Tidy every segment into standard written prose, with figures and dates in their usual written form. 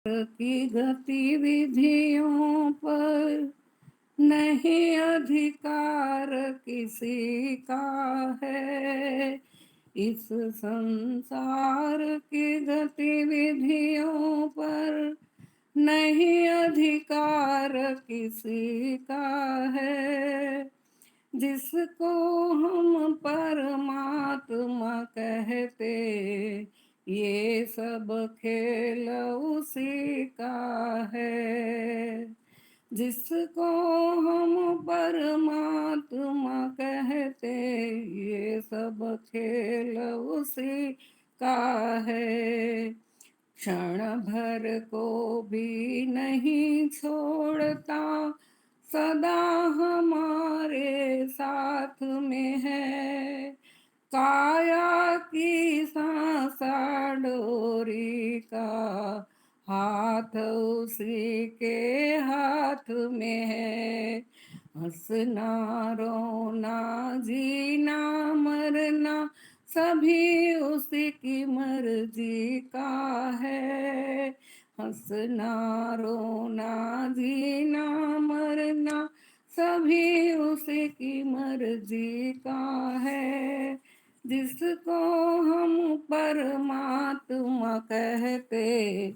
की गतिविधियों पर नहीं अधिकार किसी का है। इस संसार की गतिविधियों पर नहीं अधिकार किसी का है। जिसको हम परमात्मा कहते, ये सब खेल उसी का है। जिसको हम परमात्मा कहते, ये सब खेल उसी का है। क्षण भर को भी नहीं छोड़ता, सदा हमारे साथ में है। काया की सांसा डोरी का हाथ उसी के हाथ में है। हंसना रोना जीना मरना सभी उसी की मर्जी का है। हंसना रोना जीना मरना सभी उसी की मर्जी का है। जिसको हम परमात्मा कहते,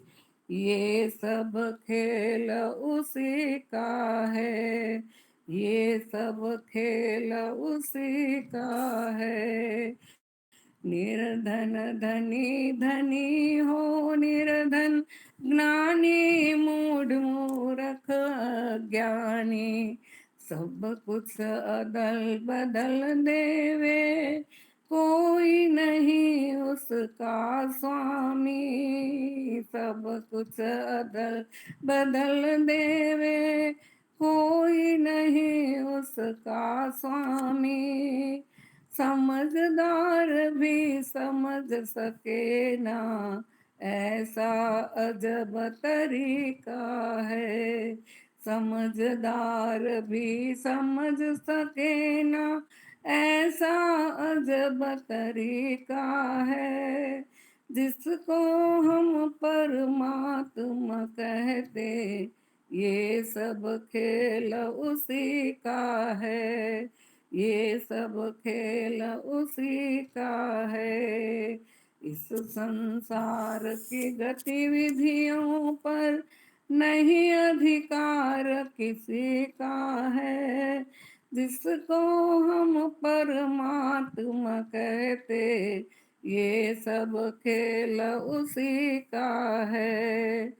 ये सब खेल उसी का है। ये सब खेल उसी का है। निर्धन धनी धनी हो निर्धन, ज्ञानी मूढ़ मूर्ख अज्ञानी। सब कुछ अदल बदल देवे, कोई नहीं उसका स्वामी। सब कुछ अदल बदल देवे, कोई नहीं उसका स्वामी। समझदार भी समझ सके ना, ऐसा अजब तरीका है। समझदार भी समझ सके ना, ऐसा अजब तरीका है। जिसको हम परमात्मा कहते, ये सब खेल उसी का है। ये सब खेल उसी का है। इस संसार की गतिविधियों पर नहीं अधिकार किसी का है। जिसको हम परमात्मा कहते, ये सब खेल उसी का है।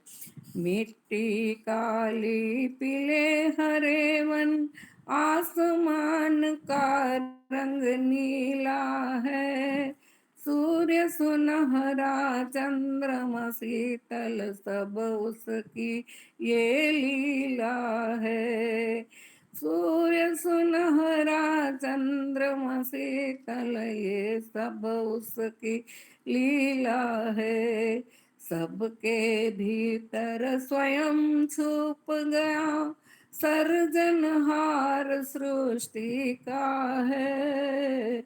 मिट्टी काली पीले हरे वन, आसमान का रंग नीला है। सूर्य सुनहरा चंद्रमा शीतल, सब उसकी ये लीला है। सूर्य सुनहरा चंद्रमा शीतल, ये सब उसकी लीला है। सबके भीतर स्वयं छुप गया, सर्जनहार सृष्टि का है।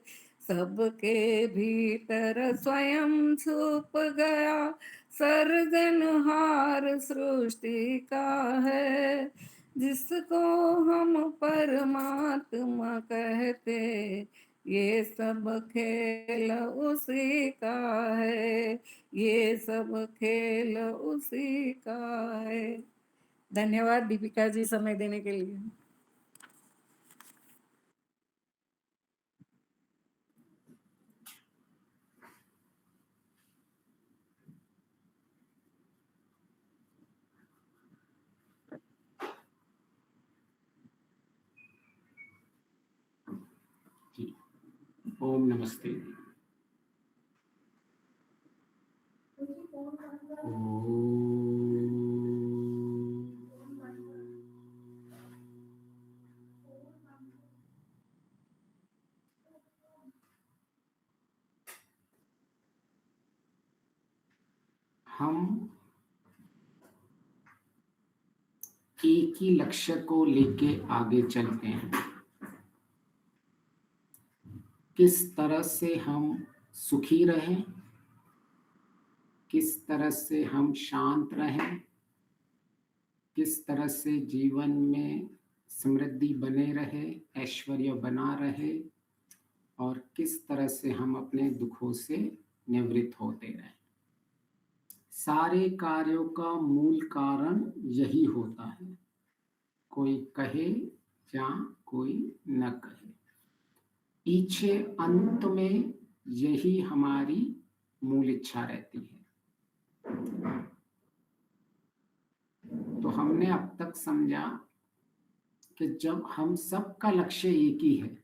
सबके भीतर स्वयं छुप गया, सर्जनहार सृष्टि का है। जिसको हम परमात्मा कहते, ये सब खेल उसी का है। ये सब खेल उसी का है। धन्यवाद दीपिका जी, समय देने के लिए। जी, ओम नमस्ते। हम एक ही लक्ष्य को लेके आगे चलते हैं। किस तरह से हम सुखी रहें, किस तरह से हम शांत रहें, किस तरह से जीवन में समृद्धि बने रहे, ऐश्वर्य बना रहे, और किस तरह से हम अपने दुखों से निवृत्त होते रहें। सारे कार्यों का मूल कारण यही होता है, कोई कहे या कोई न कहे, पीछे अंत में यही हमारी मूल इच्छा रहती है। तो हमने अब तक समझा कि जब हम सबका लक्ष्य एक ही है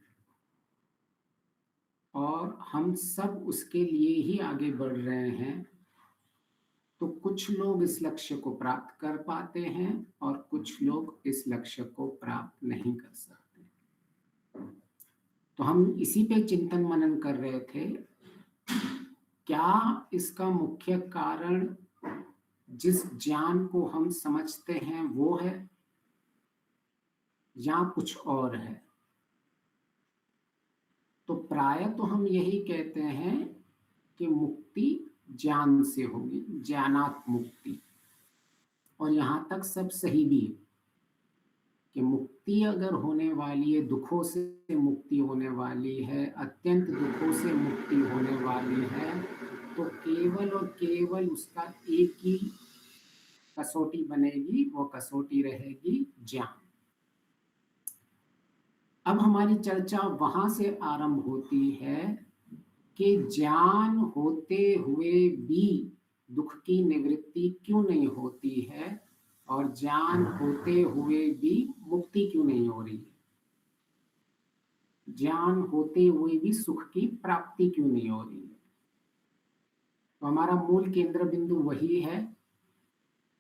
और हम सब उसके लिए ही आगे बढ़ रहे हैं, तो कुछ लोग इस लक्ष्य को प्राप्त कर पाते हैं और कुछ लोग इस लक्ष्य को प्राप्त नहीं कर सकते। तो हम इसी पे चिंतन मनन कर रहे थे, क्या इसका मुख्य कारण जिस ज्ञान को हम समझते हैं वो है या कुछ और है। तो प्राय तो हम यही कहते हैं कि मुक्ति ज्ञान से होगी, ज्ञानात् मुक्ति, और यहाँ तक सब सही भी है कि मुक्ति अगर होने वाली है, दुखों से मुक्ति होने वाली है, अत्यंत दुखों से मुक्ति होने वाली है, तो केवल और केवल उसका एक ही कसौटी बनेगी, वो कसौटी रहेगी ज्ञान। अब हमारी चर्चा वहां से आरंभ होती है कि ज्ञान होते हुए भी दुख की निवृत्ति क्यों नहीं होती है, और ज्ञान होते हुए भी मुक्ति क्यों नहीं हो रही है, ज्ञान होते हुए भी सुख की प्राप्ति क्यों नहीं हो रही है। तो हमारा मूल केंद्र बिंदु वही है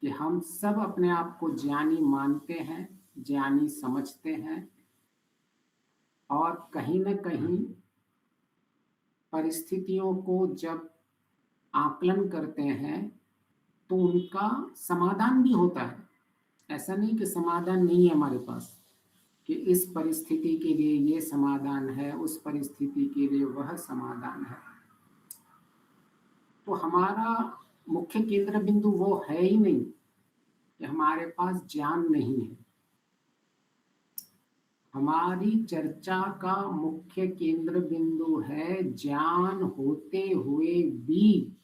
कि हम सब अपने आप को ज्ञानी मानते हैं, ज्ञानी समझते हैं, और कहीं न कहीं परिस्थितियों को जब आकलन करते हैं तो उनका समाधान भी होता है। ऐसा नहीं कि समाधान नहीं है हमारे पास, कि इस परिस्थिति के लिए ये समाधान है, उस परिस्थिति के लिए वह समाधान है। तो हमारा मुख्य केंद्र बिंदु वो है ही नहीं कि हमारे पास ज्ञान नहीं है। हमारी चर्चा का मुख्य केंद्र बिंदु है ज्ञान होते हुए भी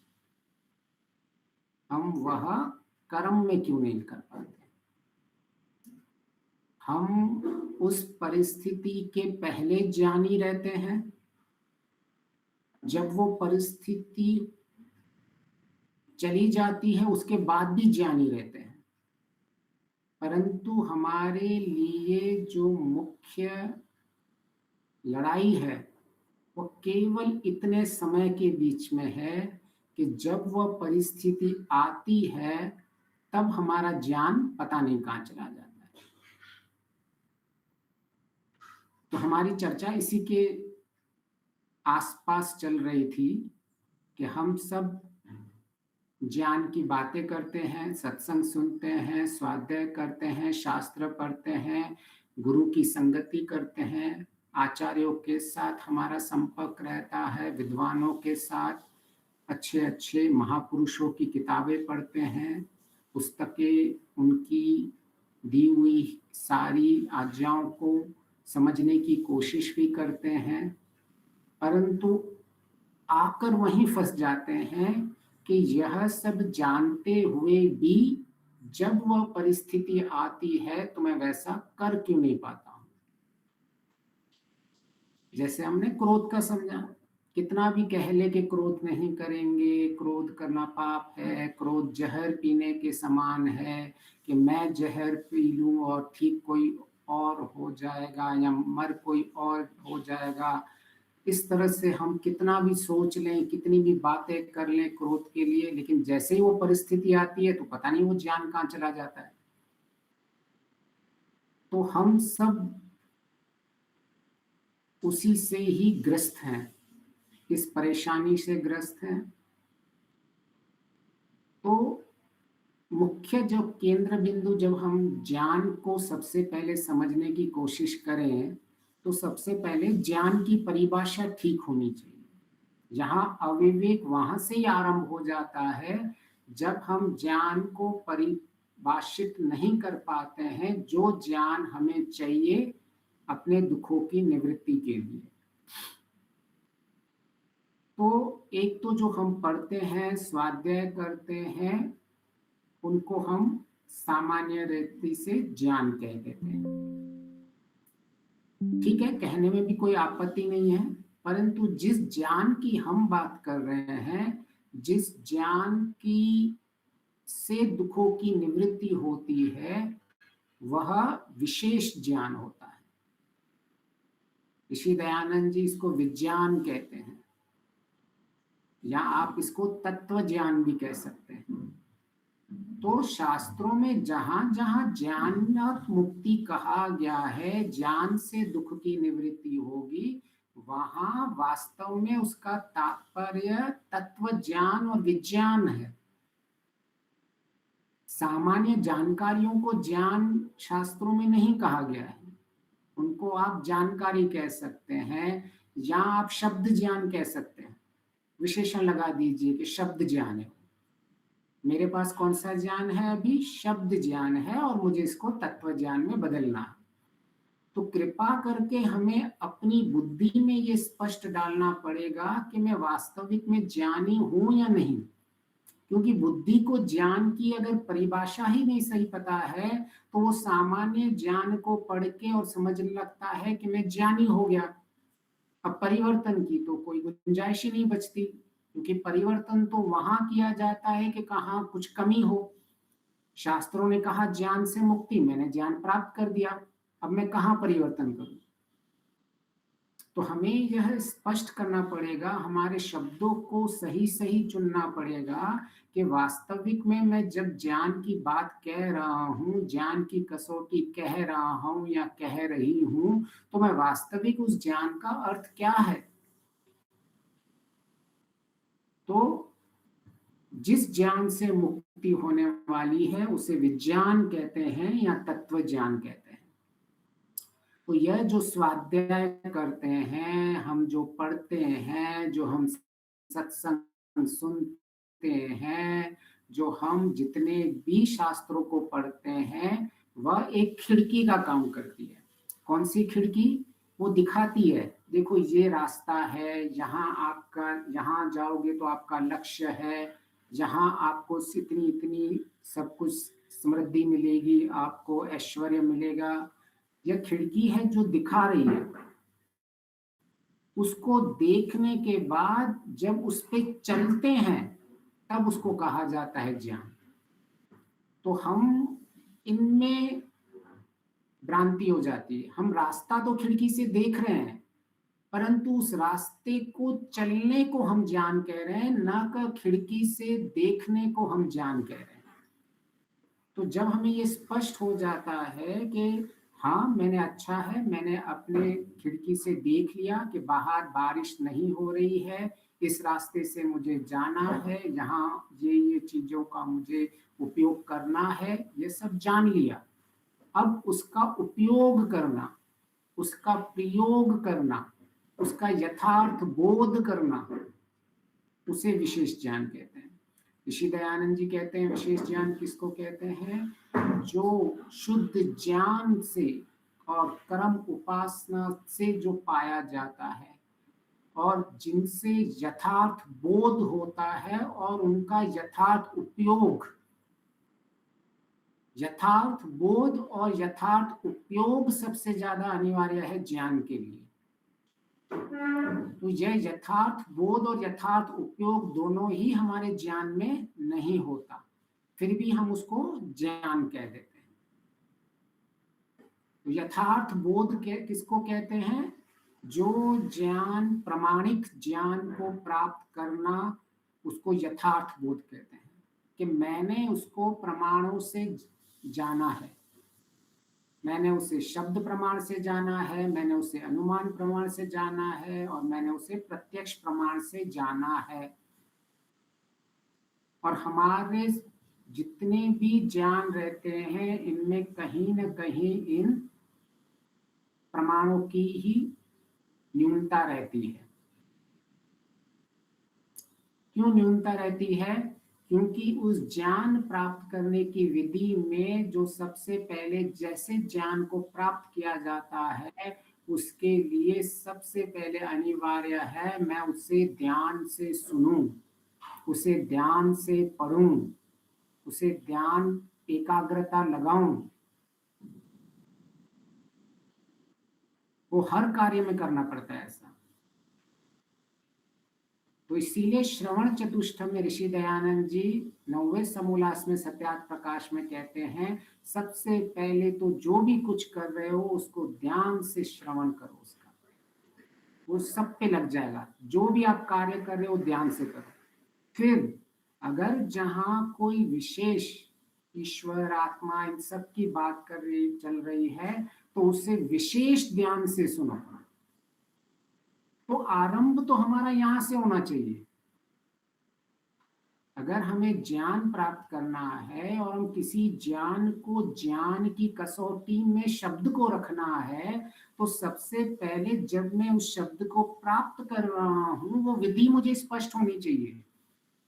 हम वह कर्म में क्यों नहीं कर पाते। हम उस परिस्थिति के पहले ज्ञानी रहते हैं, जब वो परिस्थिति चली जाती है उसके बाद भी ज्ञानी रहते हैं, परंतु हमारे लिए जो मुख्य लड़ाई है वो केवल इतने समय के बीच में है कि जब वह परिस्थिति आती है तब हमारा ज्ञान पता नहीं कहाँ चला जाता है। तो हमारी चर्चा इसी के आसपास चल रही थी कि हम सब ज्ञान की बातें करते हैं, सत्संग सुनते हैं, स्वाध्याय करते हैं, शास्त्र पढ़ते हैं, गुरु की संगति करते हैं, आचार्यों के साथ हमारा संपर्क रहता है, विद्वानों के साथ, अच्छे अच्छे महापुरुषों की किताबें पढ़ते हैं, पुस्तकें उनकी दी हुई सारी आज्ञाओं को समझने की कोशिश भी करते हैं, परंतु आकर वहीं फंस जाते हैं कि यह सब जानते हुए भी जब वह परिस्थिति आती है तो मैं वैसा कर क्यों नहीं पाता हूं। जैसे हमने क्रोध का समझा, कितना भी कह ले कि क्रोध नहीं करेंगे, क्रोध करना पाप है, क्रोध जहर पीने के समान है, कि मैं जहर पी लूं और ठीक कोई और हो जाएगा या मर कोई और हो जाएगा। इस तरह से हम कितना भी सोच लें, कितनी भी बातें कर लें क्रोध के लिए, लेकिन जैसे ही वो परिस्थिति आती है तो पता नहीं वो ज्ञान कहाँ चला जाता है। तो हम सब उसी से ही ग्रस्त हैं, इस परेशानी से ग्रस्त हैं। तो मुख्य जो केंद्र बिंदु, जब हम ज्ञान को सबसे पहले समझने की कोशिश करें तो सबसे पहले ज्ञान की परिभाषा ठीक होनी चाहिए। जहां अविवेक वहां से ही आरंभ हो जाता है, जब हम ज्ञान को परिभाषित नहीं कर पाते हैं जो ज्ञान हमें चाहिए अपने दुखों की निवृत्ति के लिए। तो एक तो जो हम पढ़ते हैं, स्वाध्याय करते हैं, उनको हम सामान्य रीति से ज्ञान कह देते हैं। ठीक है, कहने में भी कोई आपत्ति नहीं है, परंतु जिस ज्ञान की हम बात कर रहे हैं, जिस ज्ञान की से दुखों की निवृत्ति होती है, वह विशेष ज्ञान होता है। ऋषि दयानंद जी इसको विज्ञान कहते हैं, या आप इसको तत्व ज्ञान भी कह सकते हैं। तो शास्त्रों में जहां जहां ज्ञान मुक्ति कहा गया है, ज्ञान से दुख की निवृत्ति होगी, वहां वास्तव में उसका तात्पर्य तत्व ज्ञान और विज्ञान है। सामान्य जानकारियों को ज्ञान शास्त्रों में नहीं कहा गया है, उनको आप जानकारी कह सकते हैं, या आप शब्द ज्ञान कह सकते हैं। विशेषण लगा दीजिए कि शब्द ज्ञान है। मेरे पास कौन सा ज्ञान है? अभी शब्द ज्ञान है, और मुझे इसको तत्व ज्ञान में बदलना है। तो कृपा करके हमें अपनी बुद्धि में ये स्पष्ट डालना पड़ेगा कि मैं वास्तविक में ज्ञानी हूं या नहीं। क्योंकि बुद्धि को ज्ञान की अगर परिभाषा ही नहीं सही पता है, तो वो सामान्य ज्ञान को पढ़ के और समझने लगता है कि मैं ज्ञानी हो गया। अब परिवर्तन की तो कोई गुंजाइश ही नहीं बचती, क्योंकि परिवर्तन तो वहां किया जाता है कि कहाँ कुछ कमी हो। शास्त्रों ने कहा ज्ञान से मुक्ति, मैंने ज्ञान प्राप्त कर दिया, अब मैं कहाँ परिवर्तन करूं? तो हमें यह स्पष्ट करना पड़ेगा, हमारे शब्दों को सही सही चुनना पड़ेगा कि वास्तविक में मैं जब ज्ञान की बात कह रहा हूँ, ज्ञान की कसौटी कह रहा हूँ या कह रही हूँ, तो मैं वास्तविक उस ज्ञान का अर्थ क्या है। तो जिस ज्ञान से मुक्ति होने वाली है उसे विज्ञान कहते हैं या तत्व ज्ञान कहते हैं। तो यह जो स्वाध्याय करते हैं, हम जो पढ़ते हैं, जो हम सत्संग सुनते हैं, जो हम जितने भी शास्त्रों को पढ़ते हैं, वह एक खिड़की का काम करती है। कौन सी खिड़की? वो दिखाती है, देखो ये रास्ता है, यहाँ जाओगे तो आपका लक्ष्य है, यहाँ आपको इतनी इतनी सब कुछ समृद्धि मिलेगी, आपको ऐश्वर्य मिलेगा। यह खिड़की है जो दिखा रही है। उसको देखने के बाद जब उस पे चलते हैं, तब उसको कहा जाता है ज्ञान। तो हम इनमें भ्रांति हो जाती है। हम रास्ता तो खिड़की से देख रहे हैं, परंतु उस रास्ते को चलने को हम ज्ञान कह रहे हैं, ना कि खिड़की से देखने को हम ज्ञान कह रहे हैं। तो जब हमें ये स्पष्ट हो जाता है कि हाँ, मैंने अच्छा है, मैंने अपने खिड़की से देख लिया कि बाहर बारिश नहीं हो रही है, इस रास्ते से मुझे जाना है, यहाँ ये चीजों का मुझे उपयोग करना है, ये सब जान लिया। अब उसका उपयोग करना, उसका प्रयोग करना, उसका यथार्थ बोध करना, उसे विशेष ज्ञान कहते हैं। ऋषि दयानंद जी कहते हैं विशेष ज्ञान किसको कहते हैं? जो शुद्ध ज्ञान से और कर्म उपासना से जो पाया जाता है, और जिनसे यथार्थ बोध होता है और उनका यथार्थ उपयोग। यथार्थ बोध और यथार्थ उपयोग सबसे ज्यादा अनिवार्य है ज्ञान के लिए। तो यह यथार्थ बोध और यथार्थ उपयोग दोनों ही हमारे ज्ञान में नहीं होता, फिर भी हम उसको ज्ञान कह देते हैं। तो यथार्थ बोध किसको कहते हैं? जो ज्ञान, प्रामाणिक ज्ञान को प्राप्त करना, उसको यथार्थ बोध कहते हैं कि मैंने उसको प्रमाणों से जाना है, मैंने उसे शब्द प्रमाण से जाना है, मैंने उसे अनुमान प्रमाण से जाना है, और मैंने उसे प्रत्यक्ष प्रमाण से जाना है। और हमारे जितने भी ज्ञान रहते हैं, इनमें कहीं न कहीं इन प्रमाणों की ही न्यूनता रहती है। क्यों न्यूनता रहती है? क्योंकि उस ज्ञान प्राप्त करने की विधि में जो सबसे पहले जैसे ज्ञान को प्राप्त किया जाता है, उसके लिए सबसे पहले अनिवार्य है मैं उसे ध्यान से सुनूं, उसे ध्यान से पढ़ूं, उसे ध्यान एकाग्रता लगाऊं। वो हर कार्य में करना पड़ता है ऐसा। तो इसीलिए श्रवण चतुष्टय में ऋषि दयानंद जी 9वें समोल्लास में सत्यार्थ प्रकाश में कहते हैं, सबसे पहले तो जो भी कुछ कर रहे हो उसको ध्यान से श्रवण करो, उसका वो सब पे लग जाएगा। जो भी आप कार्य कर रहे हो ध्यान से करो। फिर अगर जहां कोई विशेष ईश्वर आत्मा इन सब की बात चल रही है, तो उसे विशेष ध्यान से सुनो। तो आरंभ तो हमारा यहां से होना चाहिए। अगर हमें ज्ञान प्राप्त करना है और हम किसी ज्ञान को ज्ञान की कसौटी में शब्द को रखना है, तो सबसे पहले जब मैं उस शब्द को प्राप्त कर रहा हूं, वो विधि मुझे स्पष्ट होनी चाहिए।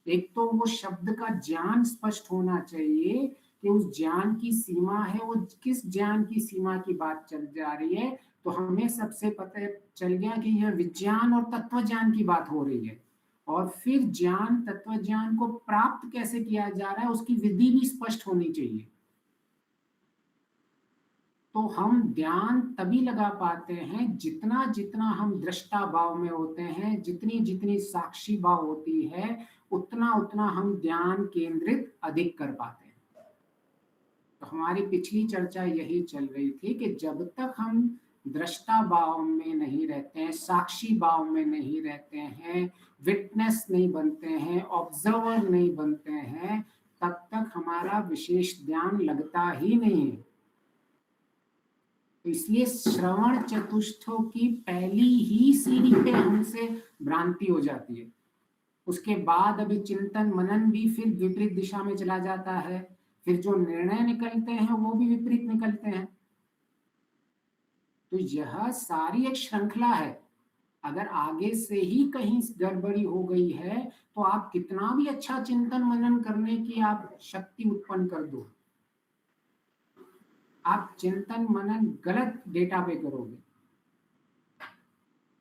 एक तो वो शब्द का ज्ञान स्पष्ट होना चाहिए कि उस ज्ञान की सीमा है, वो किस ज्ञान की सीमा की बात चल जा रही है। तो हमें सबसे पता चल गया कि यह विज्ञान और तत्व ज्ञान की बात हो रही है। और फिर ज्ञान तत्व ज्ञान को प्राप्त कैसे किया जा रहा है, उसकी विधि भी स्पष्ट होनी चाहिए। तो हम ध्यान तभी लगा पाते हैं जितना जितना हम दृष्टा भाव में होते हैं, जितनी जितनी साक्षी भाव होती है, उतना उतना हम ध्यान केंद्रित अधिक कर पाते हैं। तो हमारी पिछली चर्चा यही चल रही थी कि जब तक हम दृष्टा भाव में नहीं रहते हैं, साक्षी भाव में नहीं रहते हैं, विटनेस नहीं बनते हैं, ऑब्जर्वर नहीं बनते हैं, तब तक हमारा विशेष ध्यान लगता ही नहीं है। तो इसलिए श्रवण चतुष्टय की पहली ही सीढ़ी पे हमसे भ्रांति हो जाती है। उसके बाद अभी चिंतन मनन भी फिर विपरीत दिशा में चला जाता है। फिर जो निर्णय निकलते हैं वो भी विपरीत निकलते हैं। तो यह सारी एक श्रृंखला है। अगर आगे से ही कहीं गड़बड़ी हो गई है, तो आप कितना भी अच्छा चिंतन मनन करने की आप शक्ति उत्पन्न कर दो, आप चिंतन मनन गलत डेटा पे करोगे।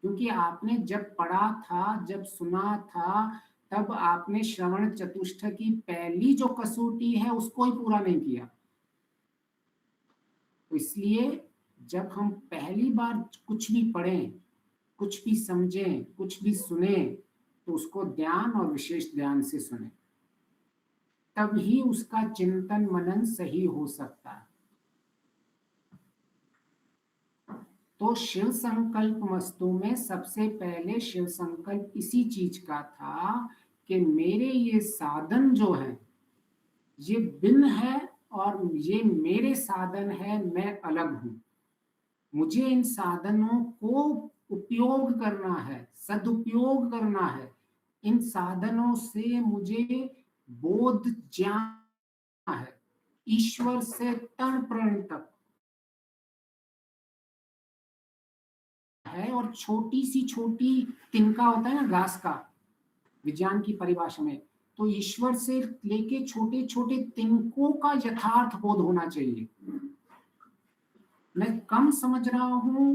क्योंकि आपने जब पढ़ा था, जब सुना था, तब आपने श्रवण चतुष्टय की पहली जो कसौटी है उसको ही पूरा नहीं किया। तो इसलिए जब हम पहली बार कुछ भी पढ़ें, कुछ भी समझें, कुछ भी सुने, तो उसको ध्यान और विशेष ध्यान से सुने, तब ही उसका चिंतन मनन सही हो सकता है। तो शिव संकल्प मस्तु में सबसे पहले शिव संकल्प इसी चीज का था कि मेरे ये साधन जो है ये भिन्न है और ये मेरे साधन है, मैं अलग हूं। मुझे इन साधनों को उपयोग करना है, सदुपयोग करना है। इन साधनों से मुझे बोध ज्ञान है, ईश्वर से तन प्रण तक है। और छोटी सी छोटी तिनका होता है ना घास का, विज्ञान की परिभाषा में, तो ईश्वर से लेके छोटे छोटे तिनकों का यथार्थ बोध होना चाहिए। मैं कम समझ रहा हूं,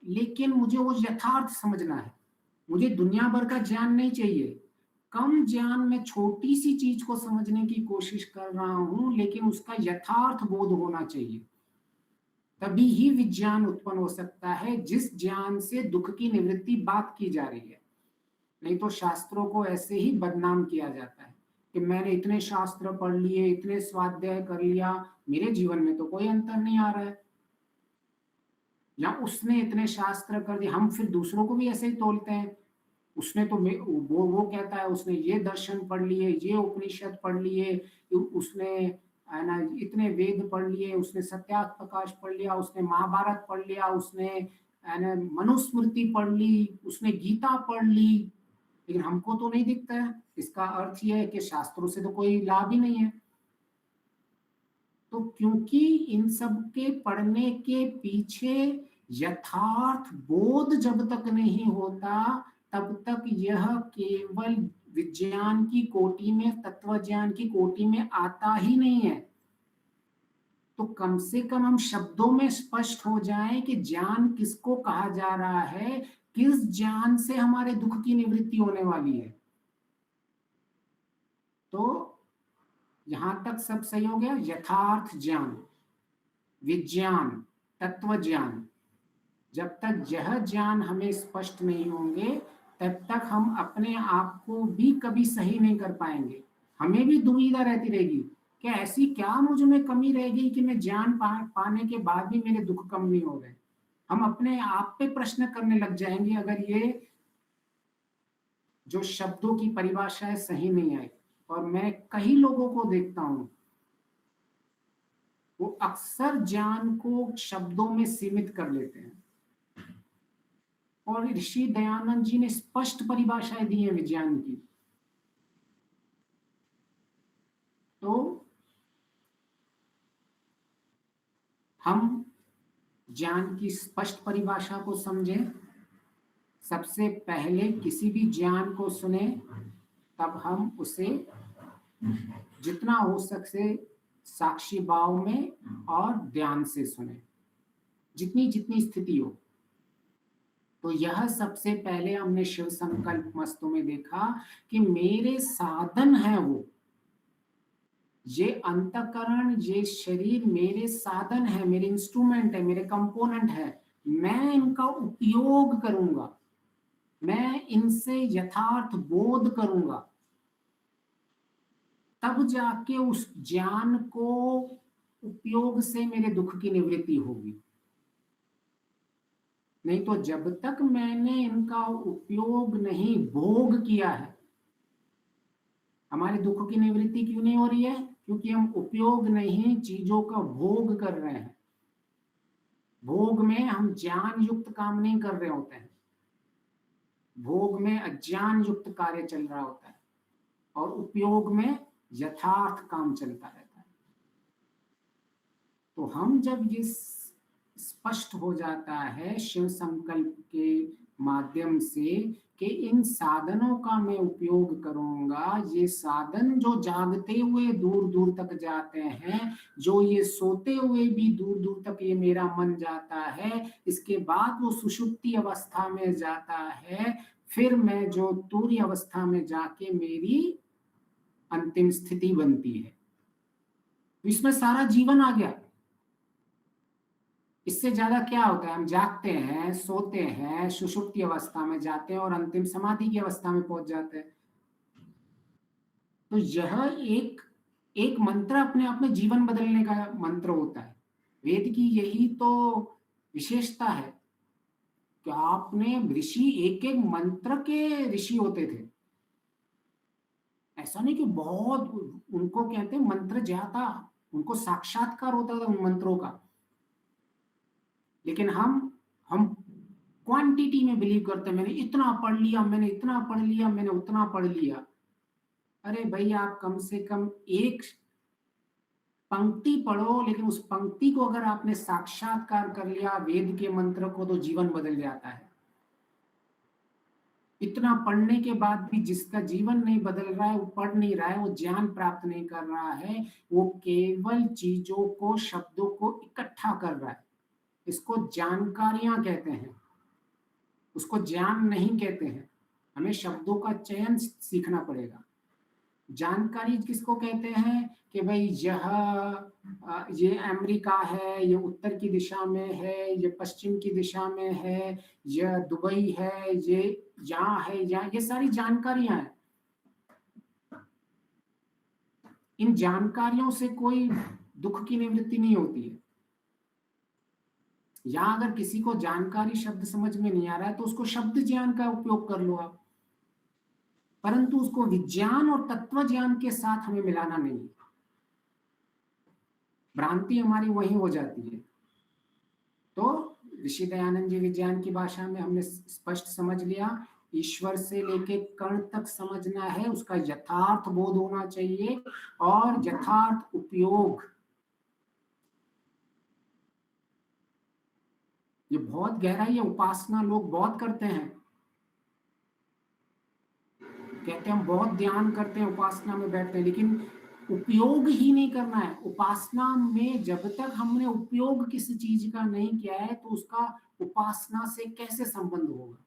लेकिन मुझे वो यथार्थ समझना है। मुझे दुनिया भर का ज्ञान नहीं चाहिए। कम ज्ञान में छोटी सी चीज को समझने की कोशिश कर रहा हूं, लेकिन उसका यथार्थ बोध होना चाहिए। तभी ही विज्ञान उत्पन्न हो सकता है, जिस ज्ञान से दुख की निवृत्ति बात की जा रही है। नहीं तो शास्त्रों को ऐसे ही बदनाम किया जाता है कि मैंने इतने शास्त्र पढ़ लिए, इतने स्वाध्याय कर लिया, मेरे जीवन में तो कोई अंतर नहीं आ रहा है। या उसने इतने शास्त्र कर दिए, हम फिर दूसरों को भी ऐसे ही तोलते हैं। उसने तो वो कहता है उसने ये दर्शन पढ़ लिए, ये उपनिषद पढ़ लिए, उसने है ना इतने वेद पढ़ लिए, उसने सत्यार्थ प्रकाश पढ़ लिया, उसने महाभारत पढ़ लिया, उसने है ना मनुस्मृति पढ़ ली, उसने गीता पढ़ ली, लेकिन हमको तो नहीं दिखता है। इसका अर्थ यह है कि शास्त्रों से तो कोई लाभ ही नहीं है। तो क्योंकि इन सब के पढ़ने के पीछे यथार्थ बोध जब तक नहीं होता, तब तक यह केवल विज्ञान की कोटि में, तत्व ज्ञान की कोटि में आता ही नहीं है। तो कम से कम हम शब्दों में स्पष्ट हो जाएं कि ज्ञान किसको कहा जा रहा है, किस ज्ञान से हमारे दुख की निवृत्ति होने वाली है। तो यहां तक सब सही हो गया। यथार्थ ज्ञान, विज्ञान, तत्व ज्ञान, जब तक यह ज्ञान हमें स्पष्ट नहीं होंगे तब तक हम अपने आप को भी कभी सही नहीं कर पाएंगे। हमें भी दुविधा रहती रहेगी कि ऐसी क्या मुझ में कमी रह गई कि मैं ज्ञान पाने के बाद भी मेरे दुख कम नहीं हो रहे। हम अपने आप पे प्रश्न करने लग जाएंगे अगर ये जो शब्दों की परिभाषाएं सही नहीं आई। और मैं कई लोगों को देखता हूं, वो अक्सर ज्ञान को शब्दों में सीमित कर लेते हैं। और ऋषि दयानंद जी ने स्पष्ट परिभाषाएं दी है विज्ञान की। तो हम ज्ञान की स्पष्ट परिभाषा को समझें। सबसे पहले किसी भी ज्ञान को सुने तब हम उसे जितना हो सके साक्षी भाव में और ध्यान से सुने, जितनी जितनी स्थिति हो। तो यह सबसे पहले हमने शिव संकल्प मस्तु में देखा कि मेरे साधन है वो, ये अंतकरण, ये शरीर मेरे साधन है, मेरे इंस्ट्रूमेंट है, मेरे कंपोनेंट है। मैं इनका उपयोग करूंगा, मैं इनसे यथार्थ बोध करूंगा, तब जाके उस ज्ञान को उपयोग से मेरे दुख की निवृत्ति होगी। नहीं तो जब तक मैंने इनका उपयोग नहीं भोग किया है, हमारे दुख की निवृत्ति क्यों नहीं हो रही है? क्योंकि हम उपयोग नहीं, चीजों का भोग कर रहे हैं। भोग में हम ज्ञान युक्त काम नहीं कर रहे होते हैं, भोग में अज्ञान युक्त कार्य चल रहा होता है, और उपयोग में यथार्थ काम चलता रहता है। तो हम जब ये स्पष्ट हो जाता है शिव संकल्प के माध्यम से कि इन साधनों का मैं उपयोग करूंगा, ये साधन जो जागते हुए दूर दूर तक जाते हैं, जो ये सोते हुए भी दूर दूर तक ये मेरा मन जाता है, इसके बाद वो सुषुप्ति अवस्था में जाता है, फिर मैं जो तुर्य अवस्था में जाके मेरी अंतिम स्थिति बनती है। तो इसमें सारा जीवन आ गया। इससे ज्यादा क्या होता है? हम जागते हैं, सोते हैं, सुषुप्ति अवस्था में जाते हैं और अंतिम समाधि की अवस्था में पहुंच जाते हैं। तो यह एक एक मंत्र अपने आप में जीवन बदलने का मंत्र होता है। वेद की यही तो विशेषता है कि आपने ऋषि एक एक मंत्र के ऋषि होते थे। ऐसा नहीं कि बहुत उनको कहते हैं मंत्र ज्ञाता, उनको साक्षात्कार होता था उन मंत्रों का। लेकिन हम क्वांटिटी में बिलीव करते हैं, मैंने इतना पढ़ लिया, मैंने इतना पढ़ लिया, मैंने उतना पढ़ लिया। अरे भाई, आप कम से कम एक पंक्ति पढ़ो, लेकिन उस पंक्ति को अगर आपने साक्षात्कार कर लिया वेद के मंत्र को, तो जीवन बदल जाता है। इतना पढ़ने के बाद भी जिसका जीवन नहीं बदल रहा है, वो पढ़ नहीं रहा है, वो ज्ञान प्राप्त नहीं कर रहा है, वो केवल चीजों को, शब्दों को इकट्ठा कर रहा है। इसको जानकारियां कहते हैं, उसको ज्ञान नहीं कहते हैं। हमें शब्दों का चयन सीखना पड़ेगा। जानकारी किसको कहते हैं कि भाई ये अमेरिका है, ये उत्तर की दिशा में है, ये पश्चिम की दिशा में है, यह दुबई है, ये यहाँ है, यहाँ, ये सारी जानकारियां हैं। इन जानकारियों से कोई दुख की निवृत्ति नहीं होती है। यहाँ अगर किसी को जानकारी शब्द समझ में नहीं आ रहा है तो उसको शब्द ज्ञान का उपयोग कर लो आप, परंतु उसको विज्ञान और तत्व ज्ञान के साथ हमें मिलाना नहीं। भ्रांति हमारी वही हो जाती है। तो ऋषि दयानंद जी विज्ञान की भाषा में हमने स्पष्ट समझ लिया, ईश्वर से लेके कण तक समझना है, उसका यथार्थ बोध होना चाहिए और यथार्थ उपयोग। ये बहुत गहरा है, उपासना लोग बहुत करते हैं। कहते हैं हम बहुत ध्यान करते हैं, उपासना में बैठते हैं, लेकिन उपयोग ही नहीं करना है। उपासना में जब तक हमने उपयोग किसी चीज का नहीं किया है तो उसका उपासना से कैसे संबंध होगा।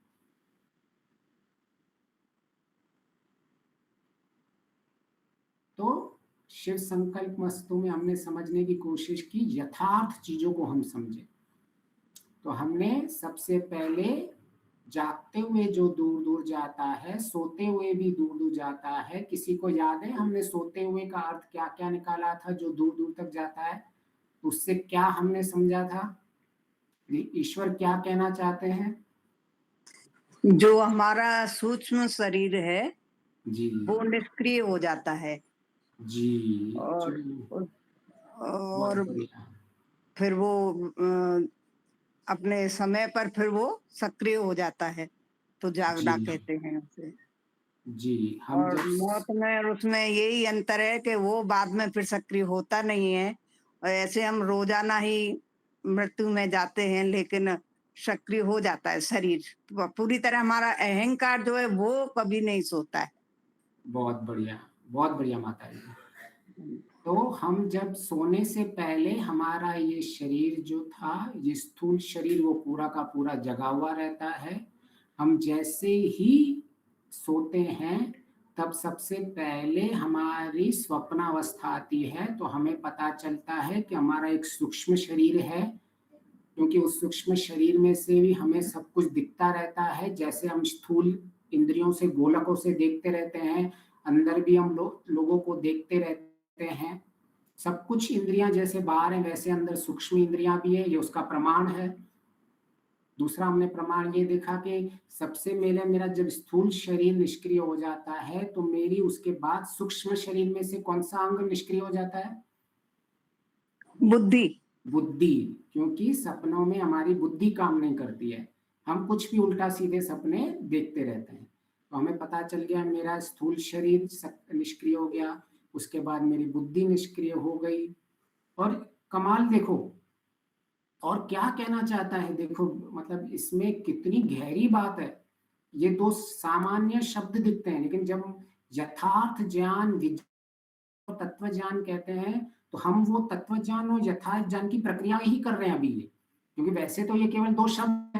तो शिव संकल्प मस्तु में हमने समझने की कोशिश की, यथार्थ चीजों को हम समझे। तो हमने सबसे पहले जागते हुए जो दूर दूर जाता है, सोते हुए भी दूर दूर जाता है। किसी को याद है हमने सोते हुए का अर्थ क्या क्या निकाला था, जो दूर दूर तक जाता है उससे क्या हमने समझा था, ईश्वर क्या कहना चाहते हैं। जो हमारा सूक्ष्म शरीर है जी वो निष्क्रिय हो जाता है जी, और बहुत और बढ़िया। फिर वो अपने समय पर फिर वो सक्रिय हो जाता है, तो जागना जी कहते हैं उसे। जी, हम और जब मौत में और उसमें यही अंतर है कि वो बाद में फिर सक्रिय होता नहीं है, और ऐसे हम रोजाना ही मृत्यु में जाते हैं, लेकिन सक्रिय हो जाता है शरीर। पूरी तरह हमारा अहंकार जो है वो कभी नहीं सोता है। बहुत बढ़िया माता जी। तो हम जब सोने से पहले हमारा ये शरीर जो था, ये स्थूल शरीर, वो पूरा का पूरा जगा हुआ रहता है। हम जैसे ही सोते हैं तब सबसे पहले हमारी स्वप्नावस्था आती है, तो हमें पता चलता है कि हमारा एक सूक्ष्म शरीर है, क्योंकि उस सूक्ष्म शरीर में से भी हमें सब कुछ दिखता रहता है। जैसे हम स्थूल इंद्रियों से, गोलकों से देखते रहते हैं, अंदर भी हम लोगों को देखते रहते हैं। सब कुछ इंद्रियां जैसे बाहर है वैसे अंदर सूक्ष्म इंद्रियां भी है, ये उसका प्रमाण है। दूसरा हमने प्रमाण ये देखा कि सबसे पहले मेरा जब स्थूल शरीर निष्क्रिय हो जाता है तो मेरी उसके बाद सूक्ष्म शरीर में से कौन सा अंग निष्क्रिय हो जाता है? बुद्धि। बुद्धि, क्योंकि सपनों में हमारी बुद्धि काम नहीं करती है, हम कुछ भी उल्टा सीधे सपने देखते रहते हैं। तो हमें पता चल गया मेरा स्थूल शरीर निष्क्रिय हो गया, उसके बाद मेरी बुद्धि निष्क्रिय हो गई। और कमाल देखो, और क्या कहना चाहता है देखो, मतलब इसमें कितनी गहरी बात है। ये दो सामान्य शब्द दिखते हैं, लेकिन जब यथार्थ ज्ञान, तत्व ज्ञान कहते हैं, तो हम वो तत्व ज्ञान और यथार्थ ज्ञान की प्रक्रिया ही कर रहे हैं अभी ये। क्योंकि वैसे तो ये केवल दो शब्द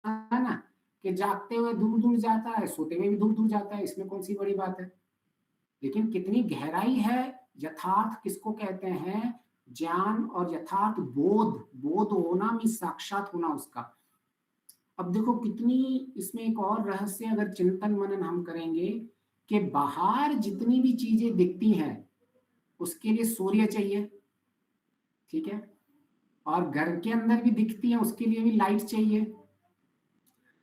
है ना, कि जागते हुए दूर दूर जाता है, सोते हुए भी दूर दूर जाता है, इसमें कौन सी बड़ी बात है। लेकिन कितनी गहराई है। यथार्थ किसको कहते हैं? ज्ञान और यथार्थ बोध, बोध होना में साक्षात होना उसका। अब देखो कितनी इसमें एक और रहस्य, अगर चिंतन मनन हम करेंगे कि बाहर जितनी भी चीजें दिखती हैं उसके लिए सूर्य चाहिए, ठीक है, और घर के अंदर भी दिखती है उसके लिए भी लाइट चाहिए।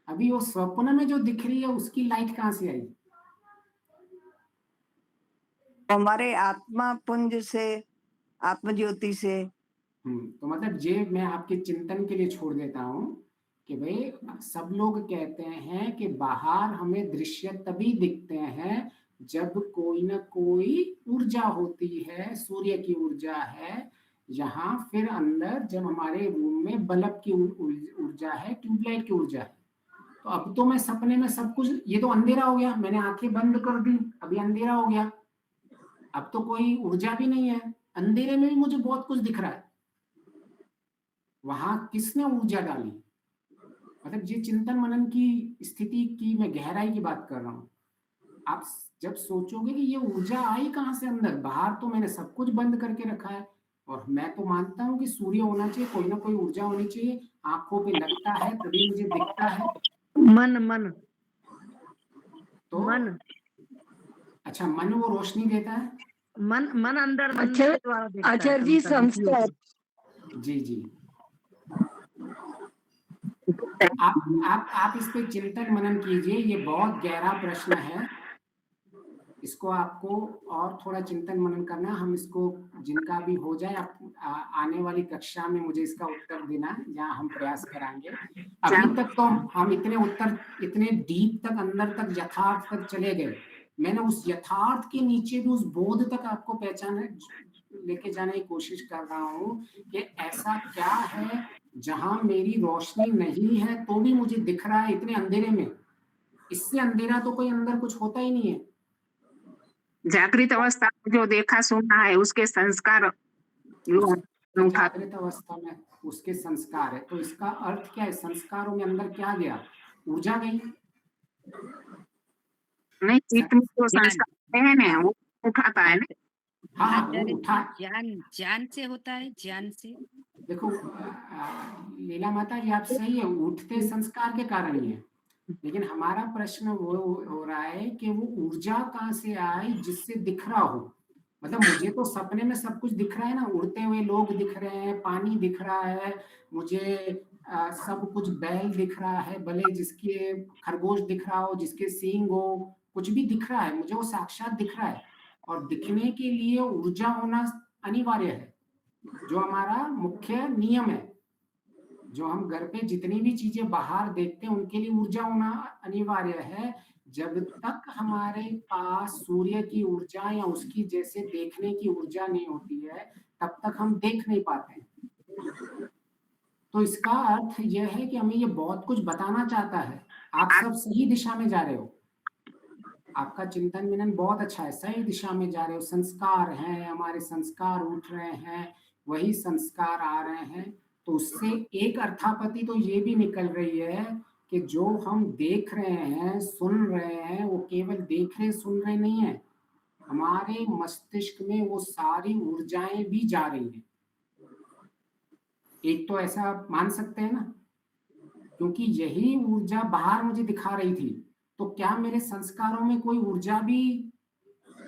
अभी वो स्वप्न में जो दिख रही है उसकी लाइट कहाँ से आई? हमारे आत्मा पुंज से, आत्म ज्योति से। तो मतलब ये मैं आपके चिंतन के लिए छोड़ देता हूँ कि भाई सब लोग कहते हैं कि बाहर हमें दृश्य तभी दिखते हैं जब कोई ना कोई ऊर्जा होती है, सूर्य की ऊर्जा है। यहाँ फिर अंदर जब हमारे रूम में बल्ब की ऊर्जा है, ट्यूबलाइट की ऊर्जा है। तो अब तो मैं सपने में सब कुछ, ये तो अंधेरा हो गया, मैंने आंखें बंद कर दी, अभी अंधेरा हो गया, अब तो कोई ऊर्जा भी नहीं है, अंधेरे में भी मुझे बहुत कुछ दिख रहा है। वहां किसने ऊर्जा डाली? मतलब ये चिंतन मनन की स्थिति की मैं गहराई की बात कर रहा हूँ। आप जब सोचोगे कि ये ऊर्जा आई कहाँ से अंदर, बाहर तो मैंने सब कुछ बंद करके रखा है, और मैं तो मानता हूँ कि सूर्य होना चाहिए, कोई ना कोई ऊर्जा होनी चाहिए, आंखों पे लगता है तभी मुझे दिखता है। मन मन तो मन अच्छा, मन वो रोशनी देता है। मन मन अंदर मन के द्वारा देखता है आचार्य जी संस्कार। जी जी, आप इस पे चिंतन मनन कीजिए, ये बहुत गहरा प्रश्न है, इसको आपको और थोड़ा चिंतन मनन करना। हम इसको जिनका भी हो जाए, आप आने वाली कक्षा में मुझे इसका उत्तर देना, जहाँ हम प्रयास कराएंगे। अभी तक तो हम इतने उत्तर, इतने डीप तक, अंदर तक, यथार्थ तक चले गए। मैंने उस यथार्थ के नीचे भी उस बोध तक आपको पहचाने, लेके जाने की कोशिश कर रहा हूँ कि ऐसा क्या है जहां मेरी रोशनी नहीं है तो भी मुझे दिख रहा है इतने अंधेरे में। इससे अंधेरा तो कोई अंदर कुछ होता ही नहीं है। जागृत अवस्था में जो देखा सुना है उसके संस्कार जो हम उठाते जागृत अवस्था में उसके संस्कार है, तो इसका अर्थ क्या है? संस्कारों में अंदर क्या गया? ऊर्जा गई। नहीं, चित्त में जो संस्कार है ना वो उठाता है ना। हाँ हाँ, वो आचार्य उठा। ज्ञान ज्ञान से होता है, ज्ञान से। देखो लीला माता जी, आप सही है, उठते संस्कार के कारण ही है, लेकिन हमारा प्रश्न वो हो रहा है कि वो ऊर्जा कहाँ से आई जिससे दिख रहा हो। मतलब मुझे तो सपने में सब कुछ दिख रहा है ना, उड़ते हुए लोग दिख रहे हैं, पानी दिख रहा है मुझे, सब कुछ बैल दिख रहा है, भले जिसके खरगोश दिख रहा हो, जिसके सींग हो, कुछ भी दिख रहा है, मुझे वो साक्षात दिख रहा है। और दिखने के लिए ऊर्जा होना अनिवार्य है, जो हमारा मुख्य नियम है। जो हम घर पे जितनी भी चीजें बाहर देखते हैं उनके लिए ऊर्जा होना अनिवार्य है। जब तक हमारे पास सूर्य की ऊर्जा या उसकी जैसे देखने की ऊर्जा नहीं होती है, तब तक हम देख नहीं पाते हैं। तो इसका अर्थ यह है कि हमें ये बहुत कुछ बताना चाहता है। आप सब सही दिशा में जा रहे हो, आपका चिंतन मनन बहुत अच्छा है, सही दिशा में जा रहे हो। संस्कार हैं, हमारे संस्कार उठ रहे हैं, वही संस्कार आ रहे हैं। तो उससे एक अर्थापत्ति तो ये भी निकल रही है कि जो हम देख रहे हैं, सुन रहे हैं, वो केवल देख रहे सुन रहे नहीं है, हमारे मस्तिष्क में वो सारी ऊर्जाएं भी जा रही हैं। एक तो ऐसा आप मान सकते हैं ना, क्योंकि यही ऊर्जा बाहर मुझे दिखा रही थी, तो क्या मेरे संस्कारों में कोई ऊर्जा भी